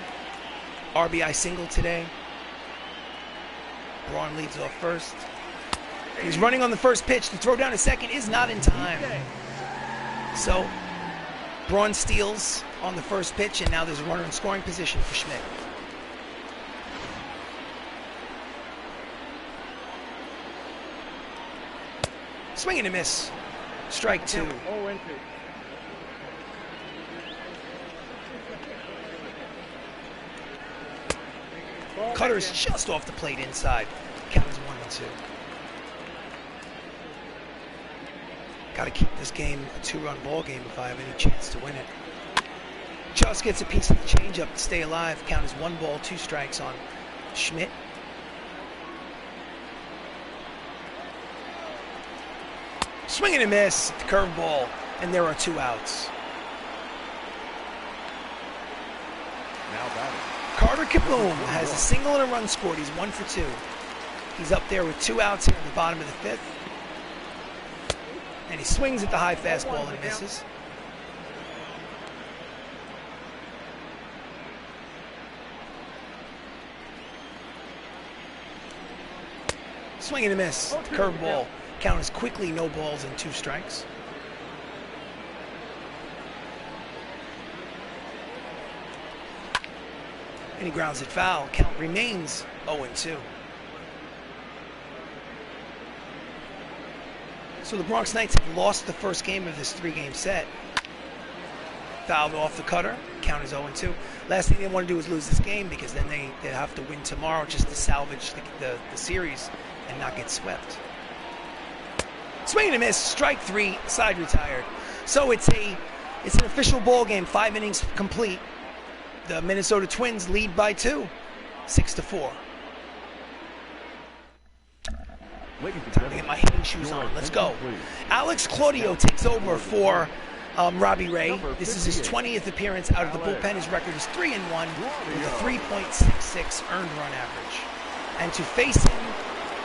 RBI single today. Braun leads off first. He's running on the first pitch. The throw down to second is not in time. So Braun steals on the first pitch, and now there's a runner in scoring position for Schmidt. Swing and a miss. Strike 2. Cutter is just off the plate inside. Count is 1-2. Got to keep this game a 2-run ball game if I have any chance to win it. Just gets a piece of the changeup to stay alive. Count is 1 ball, 2 strikes on Schmidt. Swing and a miss at the curveball, and there are 2 outs. Now batting. Carter Kieboom has a single and a run scored. He's 1 for 2. He's up there with 2 outs here in the bottom of the 5th. And he swings at the high fastball and misses. Swing and a miss. Curveball. Count is quickly 0 balls and 2 strikes. And he grounds it foul. Count remains 0-2. So the Bronx Knights have lost the first game of this 3-game set. Fouled off the cutter. Count is 0-2. Last thing they want to do is lose this game because then they have to win tomorrow just to salvage the series and not get swept. Swing and a miss. Strike 3. Side retired. So it's an official ball game. 5 innings complete. The Minnesota Twins lead by 2. 6-4. Time to get my hitting shoes on. Let's go. Alex Claudio takes over for Robbie Ray. This is his 20th appearance out of the bullpen. His record is 3-1 with a 3.66 earned run average. And to face him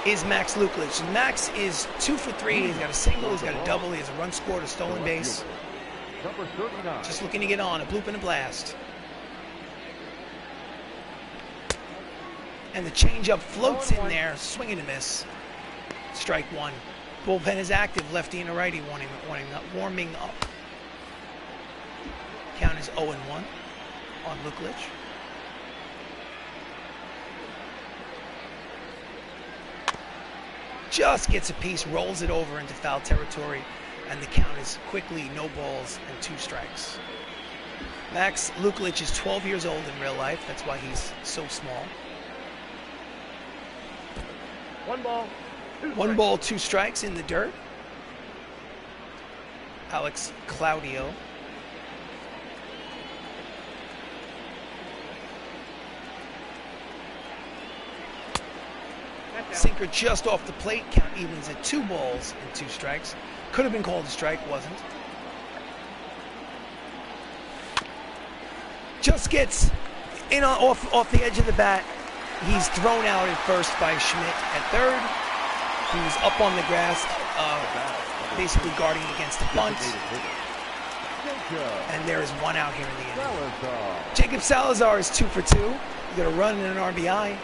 is Max Luklitch. Max is 2 for 3. He's got a single, he's got a double, he has a run scored, a stolen base. Just looking to get on, a bloop and a blast. And the changeup floats in there, swing and a miss. Strike 1. Bullpen is active, lefty and a righty warming up. Count is 0-1 on Luklitch. Just gets a piece, rolls it over into foul territory, and the count is quickly no balls and 2 strikes. Max Luklitch is 12 years old in real life. That's why he's so small. 1 ball. 1 ball, 2 strikes in the dirt. Alex Claudio. Sinker just off the plate. Count evens at 2 balls and 2 strikes. Could have been called a strike, wasn't. Just gets in off the edge of the bat. He's thrown out at first by Schmidt at third. He was up on the grass, basically guarding against the bunt. And there is 1 out here in the inning. Jacob Salazar is 2 for 2. He got a run and an RBI.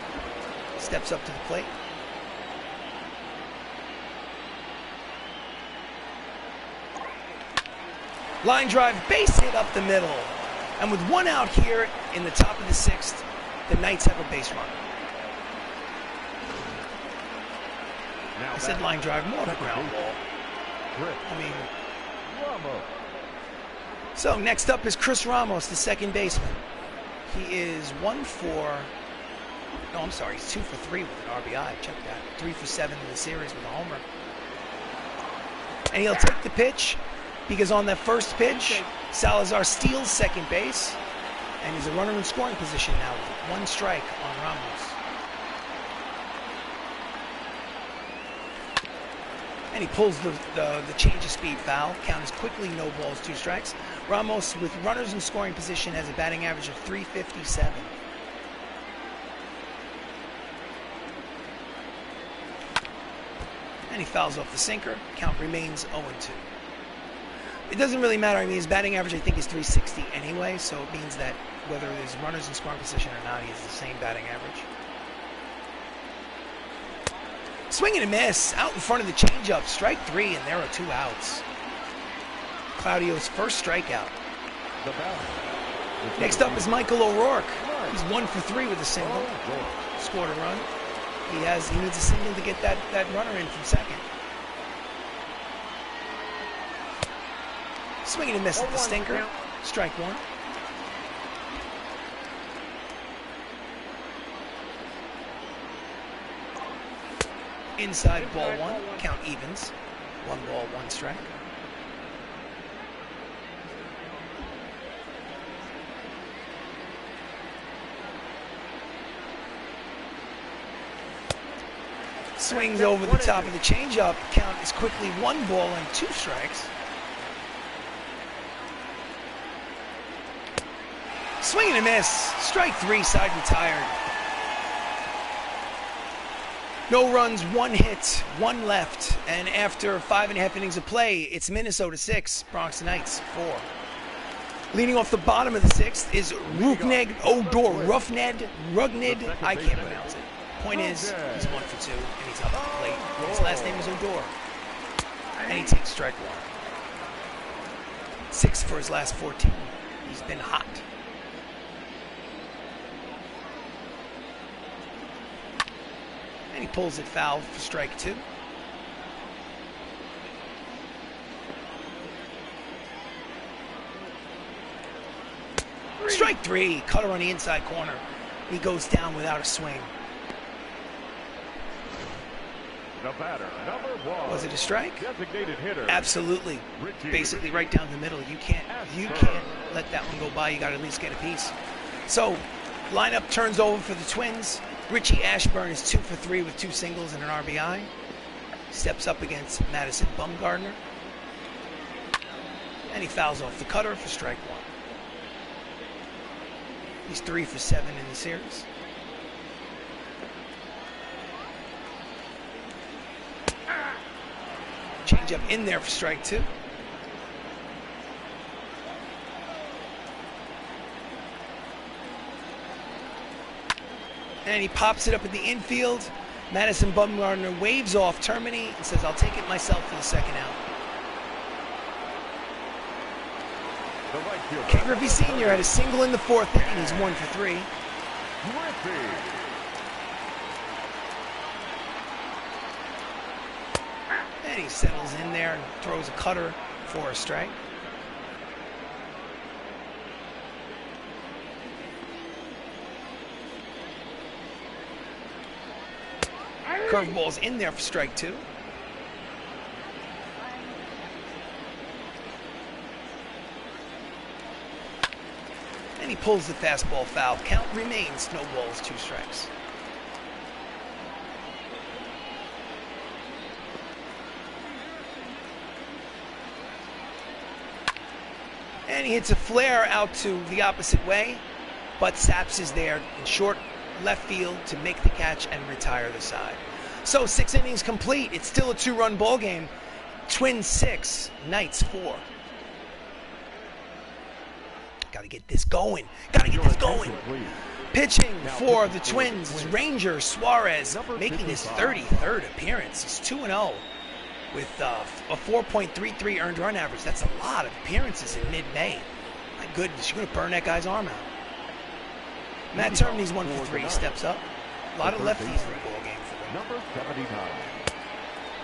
Steps up to the plate. Line drive, base hit up the middle. And with 1 out here in the top of the 6th, the Knights have a base runner. I said line drive, more of a ground ball. I mean, so next up is Chris Ramos, the second baseman. He is 1 for, no, I'm sorry, he's 2 for 3 with an RBI. Check that. 3 for 7 in the series with a homer. And he'll take the pitch because on that first pitch, Salazar steals second base, and he's a runner in scoring position now with 1 strike on Ramos. And he pulls the change of speed foul. Count is quickly no balls, 2 strikes. Ramos, with runners in scoring position, has a batting average of .357. And he fouls off the sinker. Count remains 0-2. It doesn't really matter. I mean, his batting average, I think, is .360 anyway, so it means that whether there's runners in scoring position or not, he has the same batting average. Swing and a miss, out in front of the changeup, strike 3, and there are 2 outs. Claudio's first strikeout. Next up is Michael O'Rourke. He's 1 for 3 with a single. Scored a run. He needs a single to get that runner in from second. Swing and a miss at the stinker. Strike 1. Inside ball 1. Count evens. 1 ball, 1 strike. Swings over the top of the changeup. Count is quickly 1 ball and 2 strikes. Swing and a miss. Strike 3, side retired. No runs, 1 hit, 1 left. And after 5.5 innings of play, it's Minnesota 6, Bronx Knights 4. Leading off the bottom of the 6th is Rugned Odor. Rugned, I can't pronounce it. Point is, he's 1 for 2, and he's up at the plate. His last name is Odor. And he takes strike 1. 6 for his last 14. He's been hot. And he pulls it foul for strike 2. 3. Cutter on the inside corner. He goes down without a swing. The batter, number 1. Was it a strike? Designated hitter. Absolutely. Basically right down the middle. You can't let that one go by. You got to at least get a piece. So, lineup turns over for the Twins. Richie Ashburn is 2 for 3 with 2 singles and an RBI. Steps up against Madison Bumgarner. And he fouls off the cutter for strike 1. He's 3 for 7 in the series. Change up in there for strike 2. And he pops it up in the infield. Madison Bumgarner waves off Termini and says, I'll take it myself for the second out. Ken Griffey Sr. had a single in the 4th inning. He's 1 for 3. And he settles in there and throws a cutter for a strike. Curveball's in there for strike 2. And he pulls the fastball foul. Count remains no balls, 2 strikes. And he hits a flare out to the opposite way, but Saps is there in short left field to make the catch and retire the side. So 6 innings complete. It's still a 2-run ball game. Twins 6, Knights 4. Got to get this going. Got to get this going. Pitching for the Twins is Ranger Suarez, making his 33rd appearance. He's 2-0 with a 4.33 earned run average. That's a lot of appearances in mid-May. My goodness, you're going to burn that guy's arm out. Matt Termini's 1 for 3, steps up. A lot of lefties in the ball game for him. Number 79.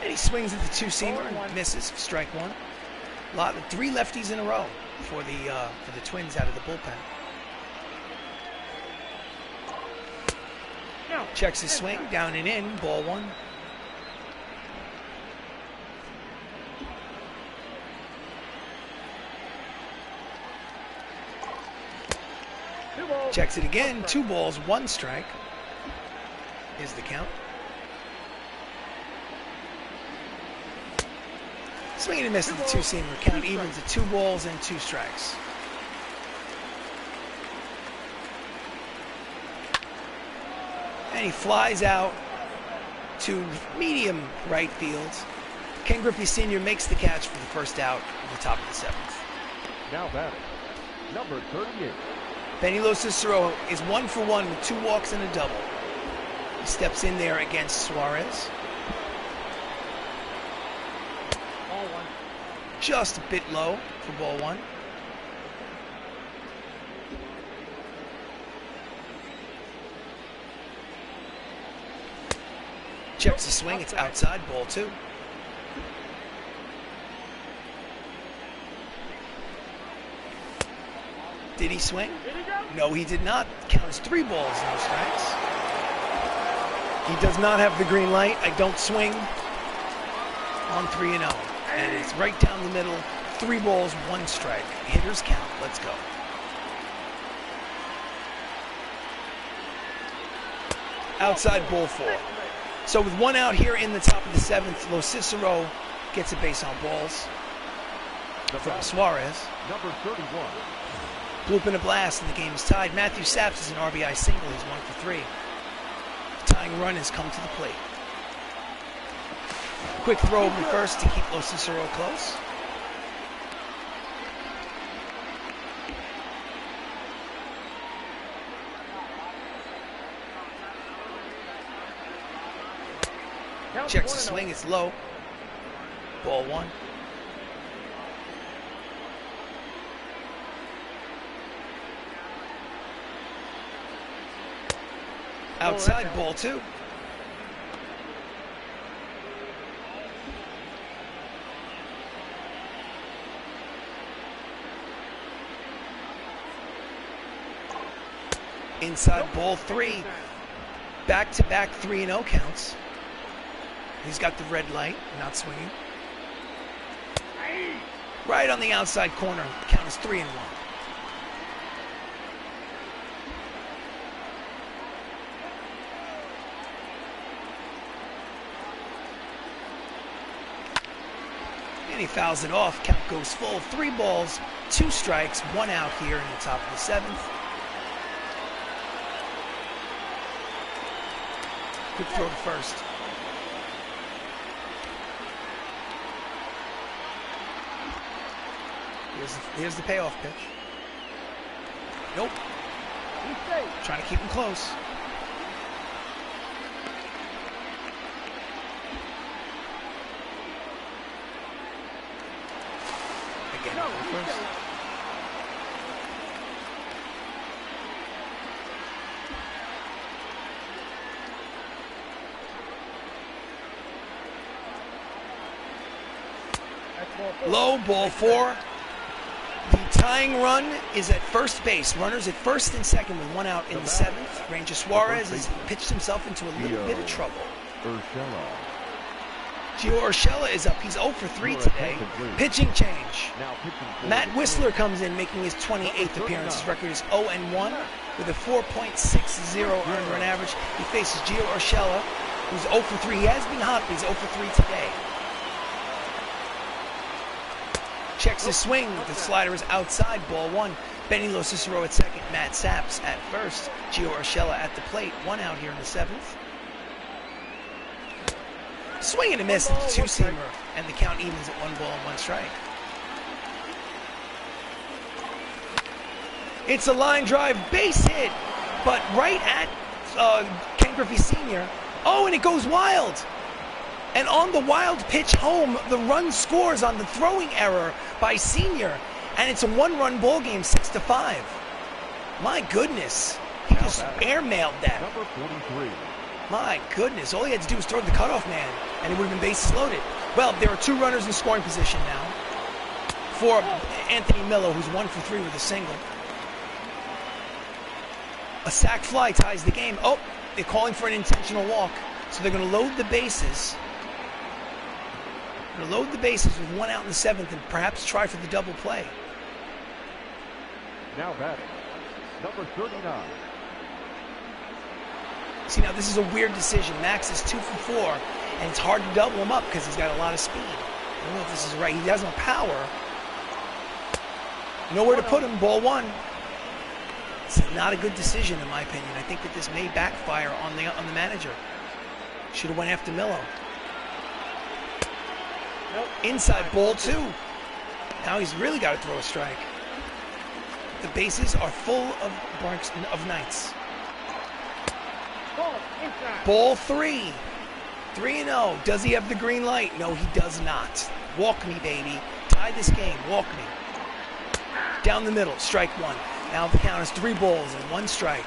And he swings at the 2-seamer and misses for strike 1. A lot of 3 lefties in a row for the Twins out of the bullpen. Checks his swing, down and in, ball 1. Checks it again, 2 balls, 1 strike is the count. Swing and a miss at the 2-seamer. Count evens at 2 balls and 2 strikes. And he flies out to medium right field. Ken Griffey Sr. makes the catch for the first out at the top of the 7th. Now batting, number 38. Benny Lo Cicero is 1 for 1 with 2 walks and a double. He steps in there against Suarez. Ball 1. Just a bit low for ball 1. Checks the swing, it's outside, ball 2. Did he swing? No, he did not. Counts 3 balls, no strikes. He does not have the green light. I don't swing on 3-0. And it's right down the middle. 3 balls, 1 strike. Hitters count. Let's go. Outside, ball 4. So with 1 out here in the top of the 7th, Lo Cicero gets a base on balls from Suarez. Number 31. Bloop and a blast, and the game is tied. Matthew Saps is an RBI single. He's 1 for 3. The tying run has come to the plate. Quick throw over first to keep Lo Cicero close. Checks the swing, it's low. Ball 1. Outside, ball 2. Inside ball 3. Back-to-back 3-0 counts. He's got the red light, not swinging. Right on the outside corner. Count is 3-1. And he fouls it off. Count goes full. 3 balls, 2 strikes, 1 out here in the top of the 7th. Quick throw to first. Here's the payoff pitch. Nope. Trying to keep him close. Again, first. Low, ball 4. The tying run is at first base. Runners at first and second with 1 out in the 7th. Ranger Suarez has pitched himself into a little bit of trouble. Gio Urshela is up. He's 0 for 3 today. Pitching change. Matt Whistler comes in, making his 28th appearance. His record is 0-1 with a 4.60 earned run average. He faces Gio Urshela, who's 0 for 3. He has been hot, but he's 0 for 3 today. Checks his swing. The slider is outside, ball 1. Benny Lo Cicero at second. Matt Saps at first. Gio Urshela at the plate. 1 out here in the 7th. Swing and a miss at the 2-seamer. And the count evens at 1 ball and 1 strike. It's a line drive base hit, but right at Ken Griffey Sr. Oh, and it goes wild. And on the wild pitch home, the run scores on the throwing error by Senior. And it's a 1-run ball game, 6-5. My goodness. He just airmailed that. Number 43. My goodness. All he had to do was throw to the cutoff man, and it would have been bases loaded. Well, there are 2 runners in scoring position now for Anthony Miller, who's 1 for 3 with a single. A sac fly ties the game. Oh, they're calling for an intentional walk. So they're going to load the bases. Load the bases with 1 out in the 7th and perhaps try for the double play. Now batting, number 39. See, now this is a weird decision. Max is 2 for 4, and it's hard to double him up because he's got a lot of speed. I don't know if this is right. He has no power. Nowhere to put him, ball 1. It's not a good decision in my opinion. I think that this may backfire on the manager. Should have went after Milo. Inside ball 2. Now he's really got to throw a strike. The bases are full of BRONX of Knights. Ball 3. 3-0. Does he have the green light? No, he does not. Walk me, baby. Tie this game. Walk me. Down the middle. Strike 1. Now the count is 3 balls and 1 strike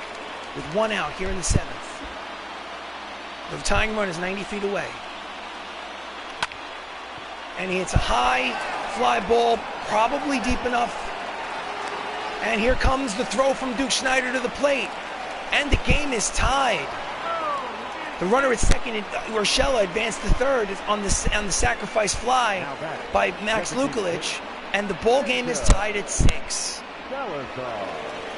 with 1 out here in the 7th. The tying run is 90 feet away. And he hits a high fly ball, probably deep enough. And here comes the throw from Duke Schneider to the plate. And the game is tied. The runner at second, Urshela, advanced to third on the sacrifice fly by Max Luklitch. And the ball game is tied at 6.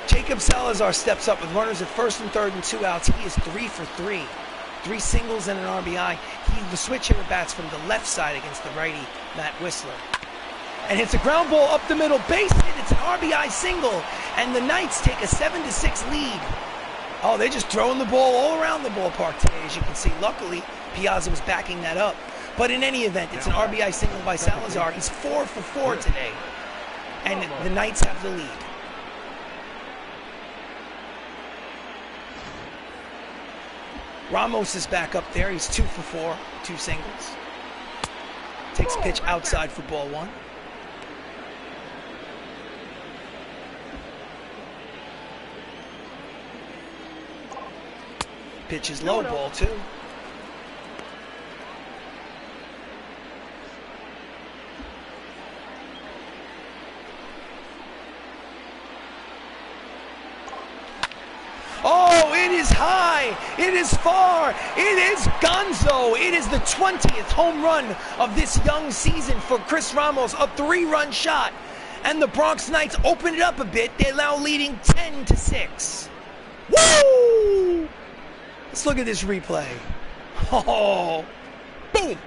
Jacob Salazar steps up with runners at first and third and 2 outs. He is 3 for 3. 3 singles and an RBI. The switch hitter bats from the left side against the righty, Matt Whistler. And hits a ground ball up the middle, base hit. It's an RBI single, and the Knights take a 7-6 lead. Oh, they're just throwing the ball all around the ballpark today, as you can see. Luckily, Piazza was backing that up. But in any event, it's an RBI single by Salazar. He's 4 for 4 today, and the Knights have the lead. Ramos is back up there. He's 2 for 4, 2 singles. Takes a pitch outside for ball 1. Pitch is low, ball 2. high. It is far. It is gonzo. It is the 20th home run of this young season for Chris Ramos, a 3-run shot. And the Bronx Knights open it up a bit. They're now leading 10-6. Woo! Let's look at this replay. Oh, boom.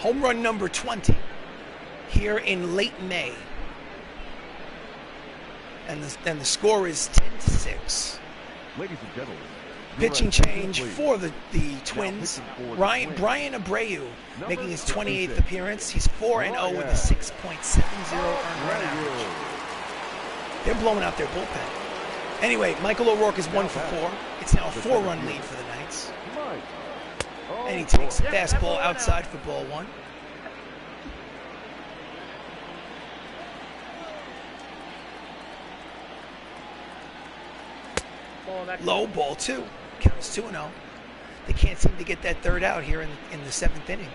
Home run number 20 here in late May. And the score is 10-6 Ladies and gentlemen, pitching change for the Twins. Brian Abreu making his 28th appearance. He's 4-0 with a 6.70 earned run average. They're blowing out their bullpen. Anyway, Michael O'Rourke is 1 for 4. It's now a 4-run lead for the Knights. And he takes a fastball outside for ball 1. Low, ball 2. Count is 2-0. They can't seem to get that third out here in the 7th inning.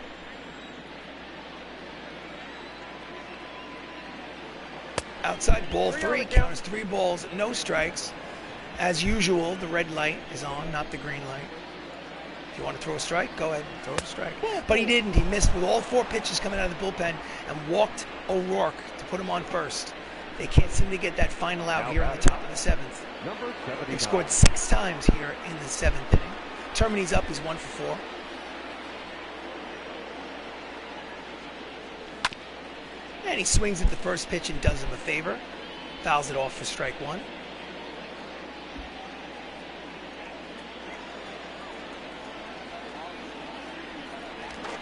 Outside, ball 3. Count is 3 balls, no strikes. As usual, the red light is on, not the green light. If you want to throw a strike, go ahead and throw a strike. But he didn't. He missed with all 4 pitches coming out of the bullpen and walked O'Rourke to put him on first. They can't seem to get that final out here in the top of the 7th. They've scored 6 times here in the 7th inning. Termini's up. He's 1 for 4. And he swings at the first pitch and does him a favor. Fouls it off for strike 1.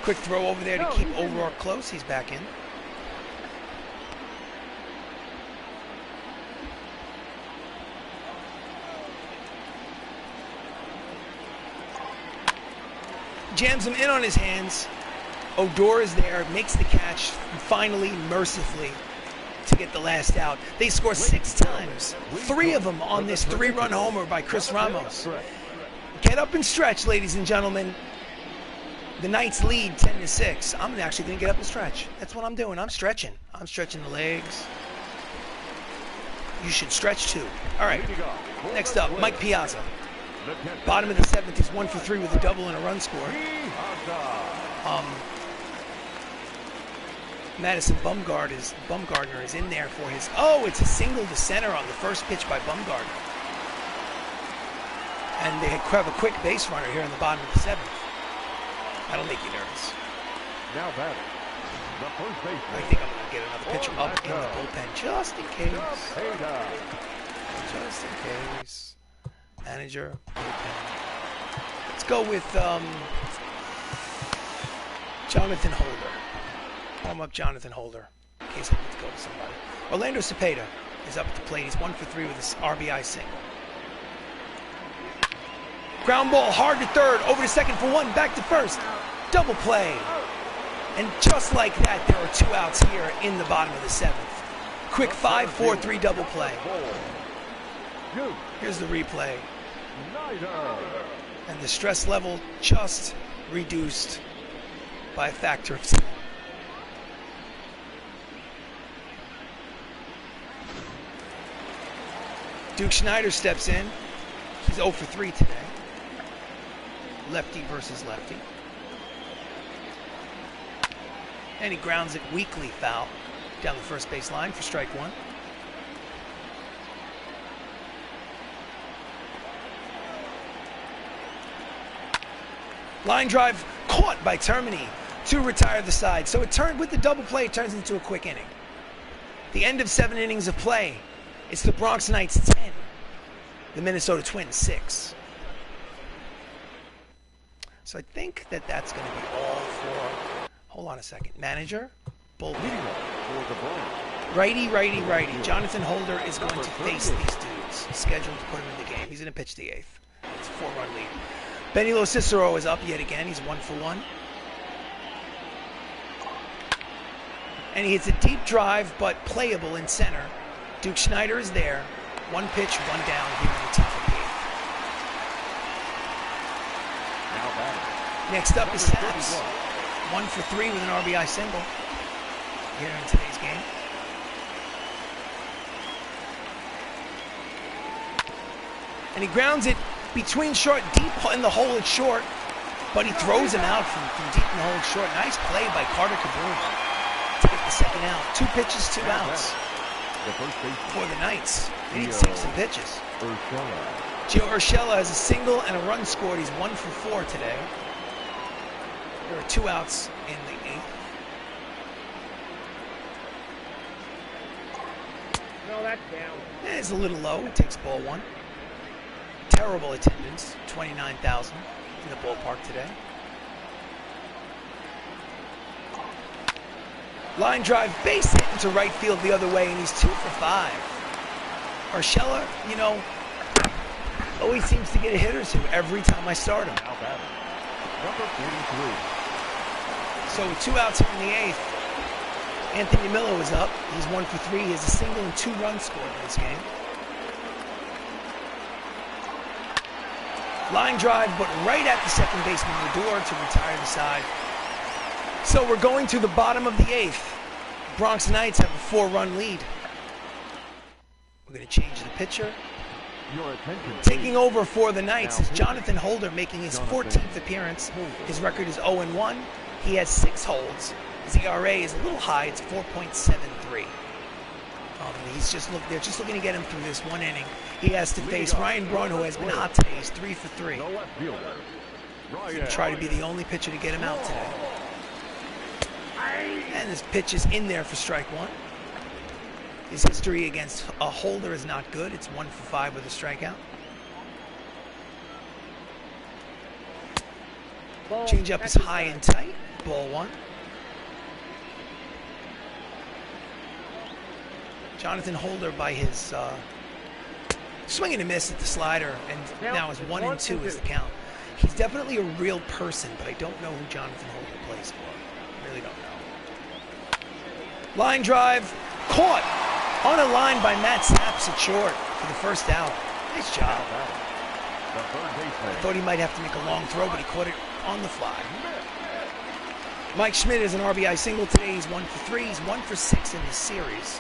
Quick throw over there to keep O'Rourke close. He's back in. Jams him in on his hands. Odor is there, makes the catch, and finally, mercifully, to get the last out. They score 6 times, 3 of them on this 3-run homer by Chris Ramos. Get up and stretch, ladies and gentlemen. The Knights lead 10-6. I'm actually going to get up and stretch. That's what I'm doing. I'm stretching. I'm stretching the legs. You should stretch too. All right. Next up, Mike Piazza. Bottom of the 7th, he's 1 for 3 with a double and a run score. Madison Bumgardner is in there for his... Oh, it's a single to center on the first pitch by Bumgardner. And they have a quick base runner here in the bottom of the 7th. That'll make you nervous. Now batting, the first baseman. I think I'm going to get another pitcher up in the bullpen just in case. Just in case. Manager, bullpen. Let's go with Jonathan Holder. Warm up Jonathan Holder in case I need to go to somebody. Orlando Cepeda is up at the plate. He's 1 for 3 with his RBI single. Ground ball hard to third, over to second for 1, back to first. Double play. And just like that, there are 2 outs here in the bottom of the 7th. Quick 5-4-3 double play. Here's the replay. And the stress level just reduced by a factor of 2. Duke Schneider steps in. He's 0 for 3 today. Lefty versus lefty. And he grounds it weakly foul down the first base line for strike 1. Line drive caught by Termini to retire the side. So it turned with the double play, it turns into a quick inning. The end of 7 innings of play. It's the Bronx Knights 10, the Minnesota Twins 6. So I think that's going to be all for, hold on a second, manager, bullpen. Righty, righty, righty. Jonathan Holder is going to face these dudes, scheduled to put him in the game. He's going to pitch the 8th. It's a 4-run lead. Benilo Cicero is up yet again. He's 1 for 1. And he hits a deep drive, but playable in center. Duke Schneider is there. 1 pitch, 1 down here in the top of the 8th. Next up is Saps. 1 for 3 with an RBI single here in today's game. And he grounds it between short, deep in the hole. It's short, but he throws him out from deep in the hole. It's short. Nice play by Carter Kaboom to get the second out. 2 pitches, 2 outs for the Knights. They need to save some pitches. Gio Urshela has a single and a run scored. He's 1 for 4 today. There are 2 outs in the 8th. No, that's down. It's a little low. Takes ball 1. Terrible attendance. 29,000 in the ballpark today. Line drive, base hit into right field the other way, and he's 2 for 5. Urshela, you know, always seems to get a hit or two every time I start him. Number 43. So with 2 outs here in the 8th, Anthony Miller was up. He's 1 for 3. He has a single and 2 runs scored in this game. Line drive, but right at the second baseman Lindor to retire the side. So we're going to the bottom of the 8th. Bronx Knights have a 4-run lead. We're going to change the pitcher. Your attention. Taking over for the Knights is Jonathan Holder, making his 14th appearance. His record is 0-1. He has 6 holds. His ERA is a little high. It's 4.73. They're just looking to get him through this 1 inning. He has to face Ryan Braun, who has been hot today. He's 3 for 3. The left fielder. He's going to try to be the only pitcher to get him out today. And this pitch is in there for strike 1. His history against a Holder is not good. It's 1 for 5 with a strikeout. Change up is high and tight. Ball 1. Jonathan Holder by his swing and a miss at the slider, and now is 1-2 is the count. He's definitely a real person, but I don't know who Jonathan Holder plays for. I really don't know. Line drive, caught on a line by Matt Saps at short for the first out. Nice job. I thought he might have to make a long throw, but he caught it on the fly. Mike Schmidt is an RBI single today. He's 1 for 3. He's 1 for 6 in this series.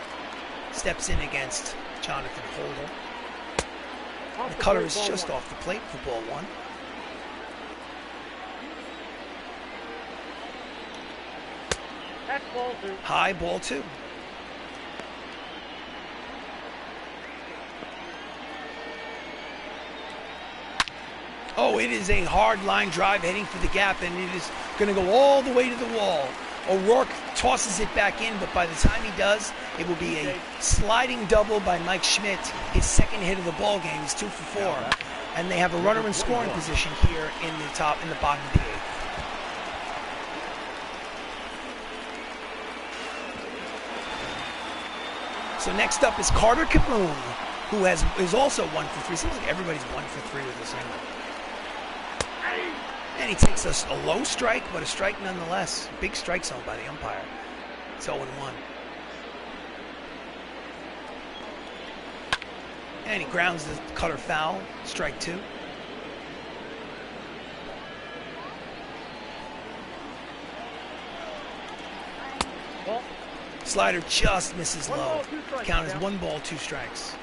Steps in against Jonathan Holder. The cutter is just off the plate for ball 1. That's ball 2. High, ball 2. Oh, it is a hard line drive heading for the gap, and it is going to go all the way to the wall. O'Rourke tosses it back in, but by the time he does, it will be a sliding double by Mike Schmidt, his second hit of the ball game. He's 2 for 4, and they have a runner in scoring position here in the bottom of the 8th. So next up is Carter Kaboom, who is also 1 for 3. Seems like everybody's 1 for 3 with this angle. And he takes a low strike, but a strike nonetheless. Big strike zone by the umpire. It's 0-1. And he grounds the cutter foul. Strike 2. Slider just misses low. Count is 1 ball, 2 strikes.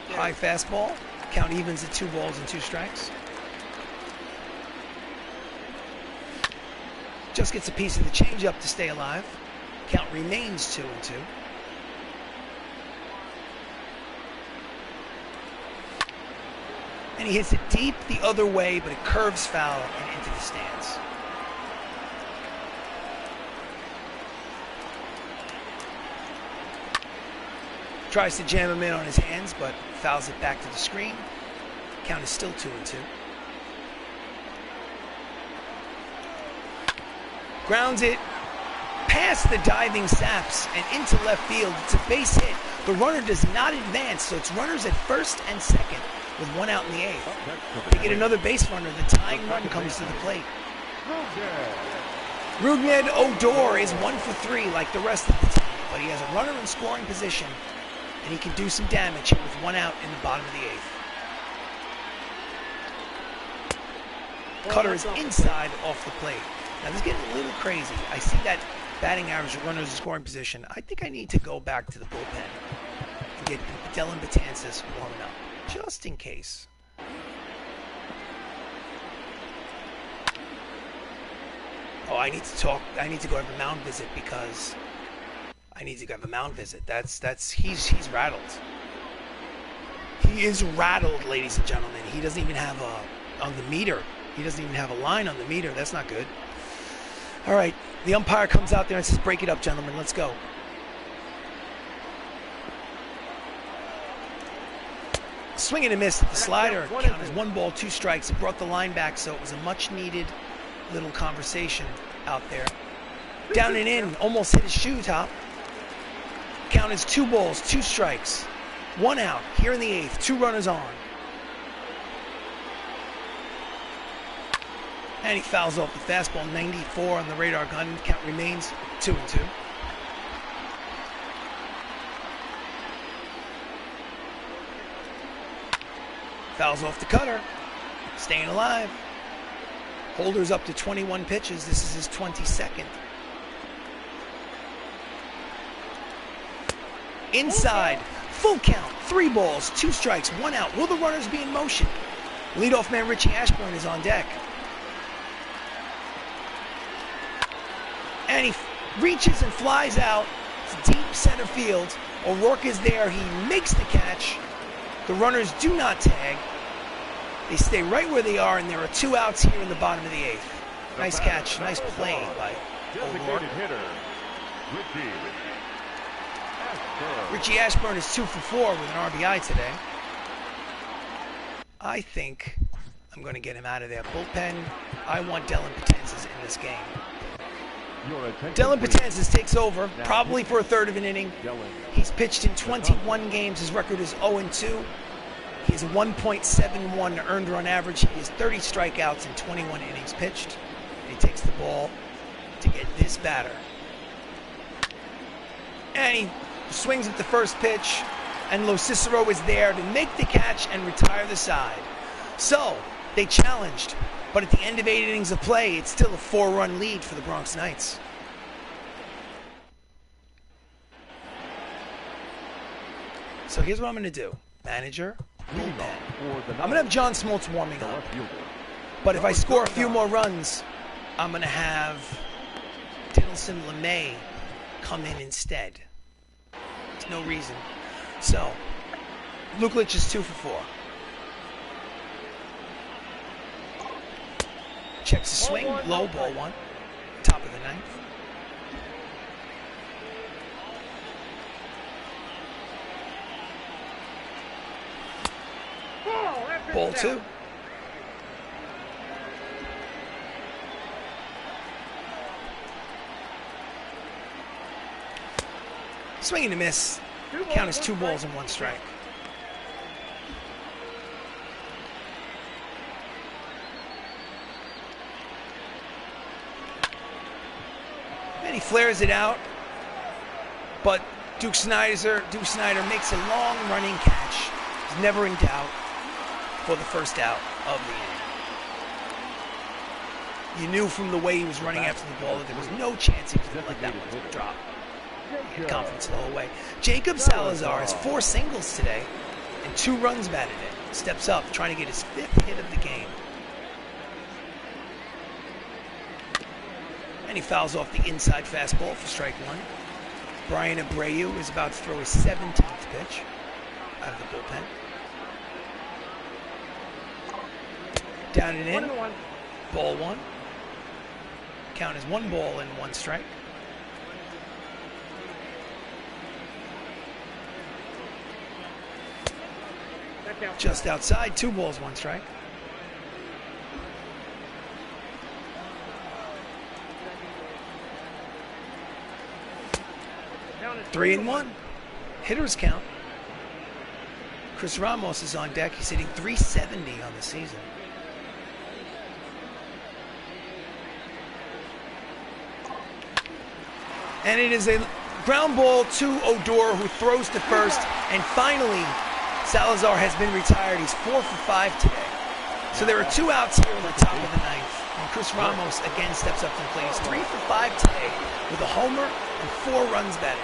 High fastball. Count evens at 2 balls and 2 strikes. Just gets a piece of the changeup to stay alive. Count remains 2-2. And he hits it deep the other way, but it curves foul and into the stands. Tries to jam him in on his hands, but fouls it back to the screen. Count is still 2-2. Grounds it past the diving Saps and into left field. It's a base hit. The runner does not advance, so it's runners at first and second with 1 out in the 8th. They get another base runner. The tying run comes to the plate. Rugmed Odor is 1 for 3 like the rest of the team, but he has a runner in scoring position, and he can do some damage here with 1 out in the bottom of the 8th. Cutter is inside off the plate. Now this is getting a little crazy. I see that batting average runners in scoring position. I think I need to go back to the bullpen and get Dylan Betances warming up, just in case. Oh, I need to go have a mound visit because I need to go have a mound visit. He's rattled. He is rattled, ladies and gentlemen. He doesn't even have on the meter. He doesn't even have a line on the meter. That's not good. All right, the umpire comes out there and says, "Break it up, gentlemen. Let's go." Swing and a miss. The slider count as 1 ball, 2 strikes. It brought the line back, so it was a much-needed little conversation out there. Down and in, almost hit his shoe top. Count is 2 balls, 2 strikes. 1 out here in the 8th. 2 runners on. And he fouls off the fastball. 94 on the radar gun. Count remains 2-2. Fouls off the cutter. Staying alive. Holder's up to 21 pitches. This is his 22nd. Inside. Full count. 3 balls, 2 strikes, 1 out. Will the runners be in motion? Leadoff man Richie Ashburn is on deck. And he reaches and flies out to deep center field. O'Rourke is there. He makes the catch. The runners do not tag. They stay right where they are, and there are 2 outs here in the bottom of the 8th. Nice catch, nice play by O'Rourke. Richie Ashburn is 2 for 4 with an RBI today. I think I'm going to get him out of their bullpen. I want Dylan Betances in this game. Dylan Betances takes over, probably for a third of an inning. He's pitched in 21 games. His record is 0-2. He has a 1.71 earned run average. He has 30 strikeouts in 21 innings pitched. And he takes the ball to get this batter. And he swings at the first pitch, and Lo Cicero is there to make the catch and retire the side. So, they challenged, but at the end of 8 innings of play, it's still a 4-run lead for the Bronx Knights. So here's what I'm going to do. Manager, bullpen. I'm going to have John Smoltz warming up. But if I score a few more runs, I'm going to have Dinelson LeMay come in instead. There's no reason. So, Luklitch is 2 for 4. Checks the swing, low, ball 1. Top of the 9th. Ball 2. Swing and a miss. Count is 2 balls and 1 strike. And he flares it out, but Duke Snyder makes a long running catch. He's never in doubt for the first out of the inning. You knew from the way he was running after the ball that there was no chance he was going to let that one drop. He had confidence the whole way. Jacob Salazar has 4 singles today and 2 runs batted in. Steps up, trying to get his 5th hit of the game. And he fouls off the inside fastball for strike 1. Brian Abreu is about to throw his 17th pitch out of the bullpen. Down and in. Ball 1. Count is 1 ball and 1 strike. Just outside, 2 balls, 1 strike. Three and 1. Hitters count. Chris Ramos is on deck. He's hitting .370 on the season. And it is a ground ball to Odor, who throws to first. And finally, Salazar has been retired. He's 4 for 5 today. So there are 2 outs here in the top of the 9th. And Chris Ramos again steps up to the plate. He's 3 for 5 today with a homer and 4 runs batted.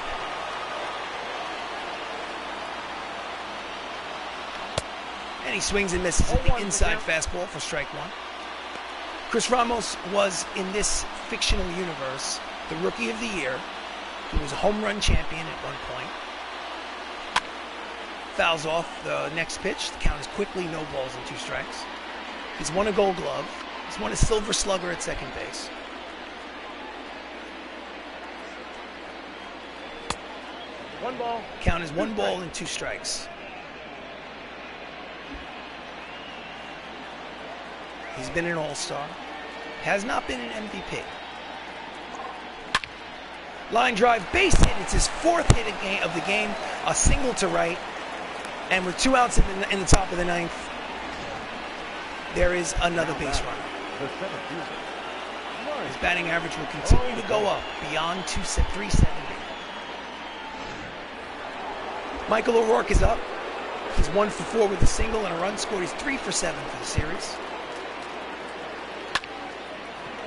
And he swings and misses at the inside fastball for strike one. Chris Ramos was, in this fictional universe, the Rookie of the Year. He was a home run champion at one point. Fouls off the next pitch. The count is quickly no balls and 2 strikes. He's won a Gold Glove. He's won a Silver Slugger at second base. One ball. Count is 1 ball and 2 strikes. He's been an all-star. Has not been an MVP. Line drive, base hit. It's his 4th hit of the game. A single to right. And with 2 outs in the top of the 9th, there is another base runner. His batting average will continue to go up beyond 370. Michael O'Rourke is up. He's 1 for 4 with a single and a run scored. He's 3 for 7 for the series.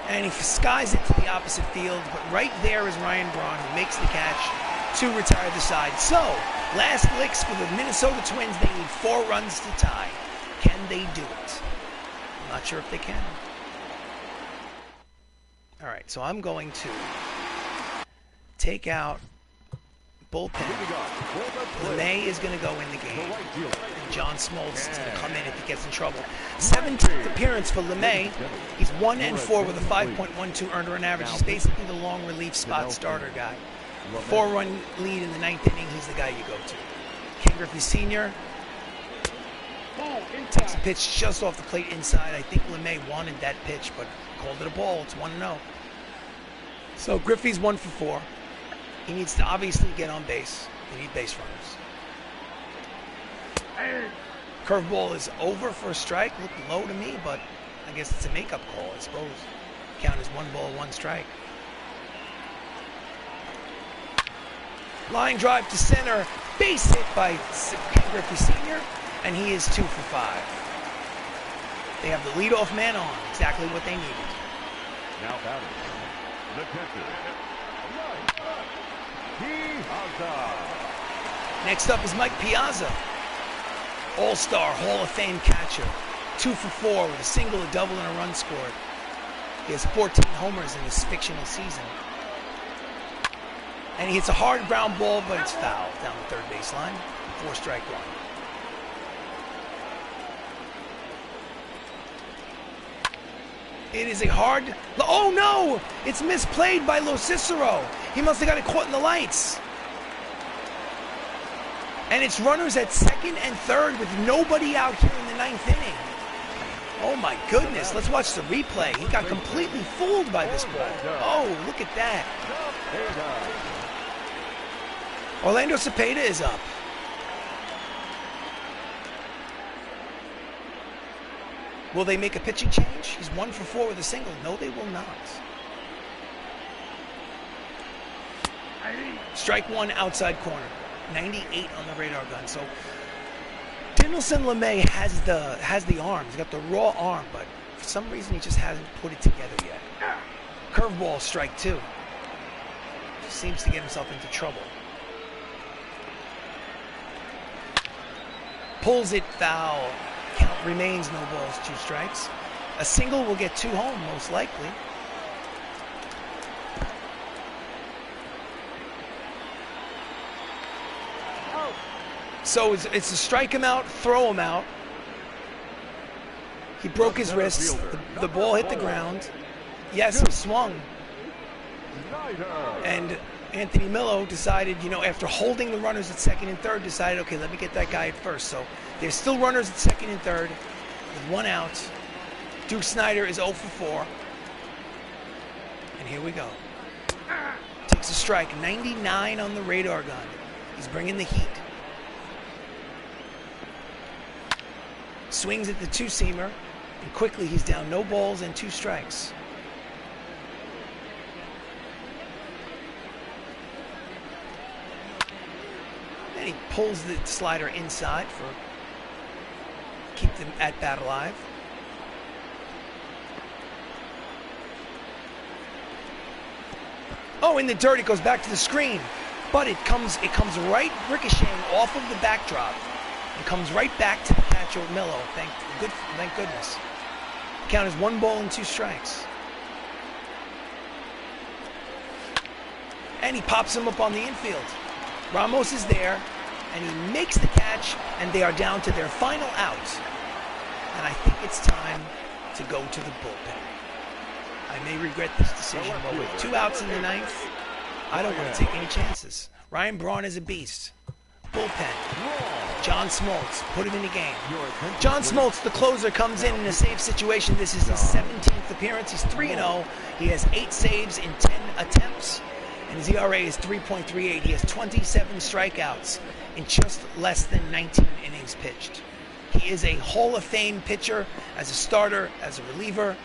And he skies it to the opposite field, but right there is Ryan Braun, who makes the catch to retire the side. So, last licks for the Minnesota Twins. They need 4 runs to tie. Can they do it? I'm not sure if they can. All right, so I'm going to take out bullpen. LeMay is going to go in the game. And John Smoltz is going to come in if he gets in trouble. 17th appearance for LeMay. He's 1 and 4 with a 5.12 earned run average. He's basically the long relief spot starter guy. 4-run lead in the 9th inning. He's the guy you go to. Ken Griffey Sr. takes a pitch just off the plate inside. I think LeMay wanted that pitch, but called it a ball. It's 1-0. So Griffey's 1 for 4. He needs to obviously get on base. They need base runners. Curveball is over for a strike. Looked low to me, but I guess it's a makeup call, I suppose. Count is 1 ball, 1 strike. Line drive to center. Base hit by Ken Griffey Sr. And he is 2 for 5. They have the leadoff man on. Exactly what they needed. Now batting, the catcher. Next up is Mike Piazza. All-Star Hall of Fame catcher. 2 for 4 with a single, a double, and a run scored. He has 14 homers in this fictional season. And he hits a hard ground ball, but it's fouled down the third baseline. 4-strike run. It is a hard... Oh, no! It's misplayed by Lo Cicero. He must have got it caught in the lights. And it's runners at second and third with nobody out here in the 9th inning. Oh, my goodness. Let's watch the replay. He got completely fooled by this ball. Oh, look at that. Orlando Cepeda is up. Will they make a pitching change? He's 1 for 4 with a single. No, they will not. Strike 1 outside corner. 98 on the radar gun. So Dinelson LeMay has the arm. He's got the raw arm, but for some reason he just hasn't put it together yet. Curveball, strike 2. Just seems to get himself into trouble. Pulls it foul. Count remains no balls, 2 strikes. A single will get 2 home, most likely. So it's a strike him out, throw him out. He broke his wrist. The ball hit the ground. Yes, he swung. And Anthony Millo decided, after holding the runners at second and third, decided, okay, let me get that guy at first. So there's still runners at second and third with 1 out. Duke Snider is 0 for 4. And here we go. Takes a strike. 99 on the radar gun. He's bringing the heat. Swings at the 2-seamer. And quickly he's down no balls and 2 strikes. And he pulls the slider inside for keep them at bat alive. Oh, in the dirt, it goes back to the screen. But it comes right ricocheting off of the backdrop and comes right back to the catcher Milo. Thank goodness. Count is 1 ball and 2 strikes. And he pops him up on the infield. Ramos is there, and he makes the catch, and they are down to their final out. And I think it's time to go to the bullpen. I may regret this decision, but with 2 outs in the 9th, I don't want to take any chances. Ryan Braun is a beast. Bullpen. John Smoltz, put him in the game. John Smoltz, the closer, comes in a save situation. This is his 17th appearance. He's 3-0. He has 8 saves in 10 attempts, and his ERA is 3.38. He has 27 strikeouts in just less than 19 innings pitched. He is a Hall of Fame pitcher as a starter, as a reliever,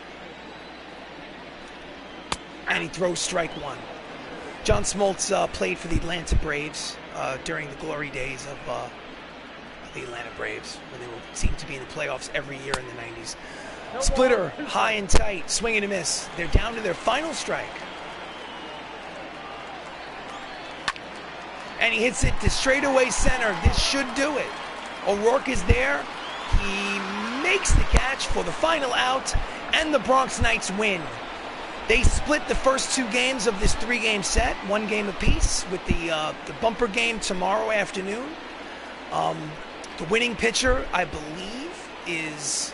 and he throws strike 1. John Smoltz played for the Atlanta Braves during the glory days of the Atlanta Braves, when they seemed to be in the playoffs every year in the 90s. Splitter, high and tight, swing and a miss. They're down to their final strike. And he hits it to straightaway center. This should do it. O'Rourke is there. He makes the catch for the final out, and the Bronx Knights win. They split the first 2 games of this 3-game set, 1 game apiece, with the bumper game tomorrow afternoon. The winning pitcher, I believe, is...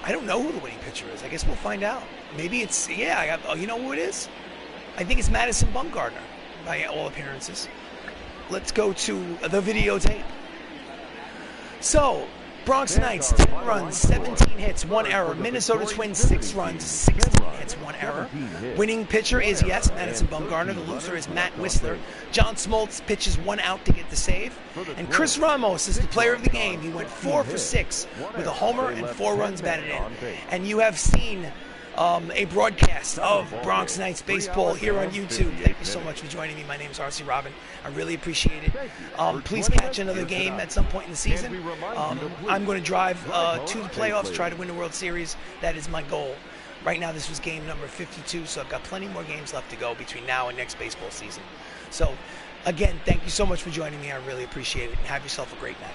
I don't know who the winning pitcher is. I guess we'll find out. Maybe it's... Yeah, you know who it is? I think it's Madison Bumgarner, by all appearances. Let's go to the videotape. So, Bronx Knights, 10 runs, 17 hits, 1 error. Minnesota Twins, 6 runs, 16 hits, 1 error. Winning pitcher is, yes, Madison Bumgarner. The loser is Matt Whistler. John Smoltz pitches 1 out to get the save. And Chris Ramos is the player of the game. He went 4 for 6 with a homer and 4 runs batted in. And you have seen a broadcast of Bronx Knights baseball here on YouTube. Thank you so much for joining me. My name is RC Robbin. I really appreciate it. Please catch another game at some point in the season. I'm going to drive to the playoffs, try to win the World Series. That is my goal. Right now, this was game number 52, so I've got plenty more games left to go between now and next baseball season. So, again, thank you so much for joining me. I really appreciate it. Have yourself a great night.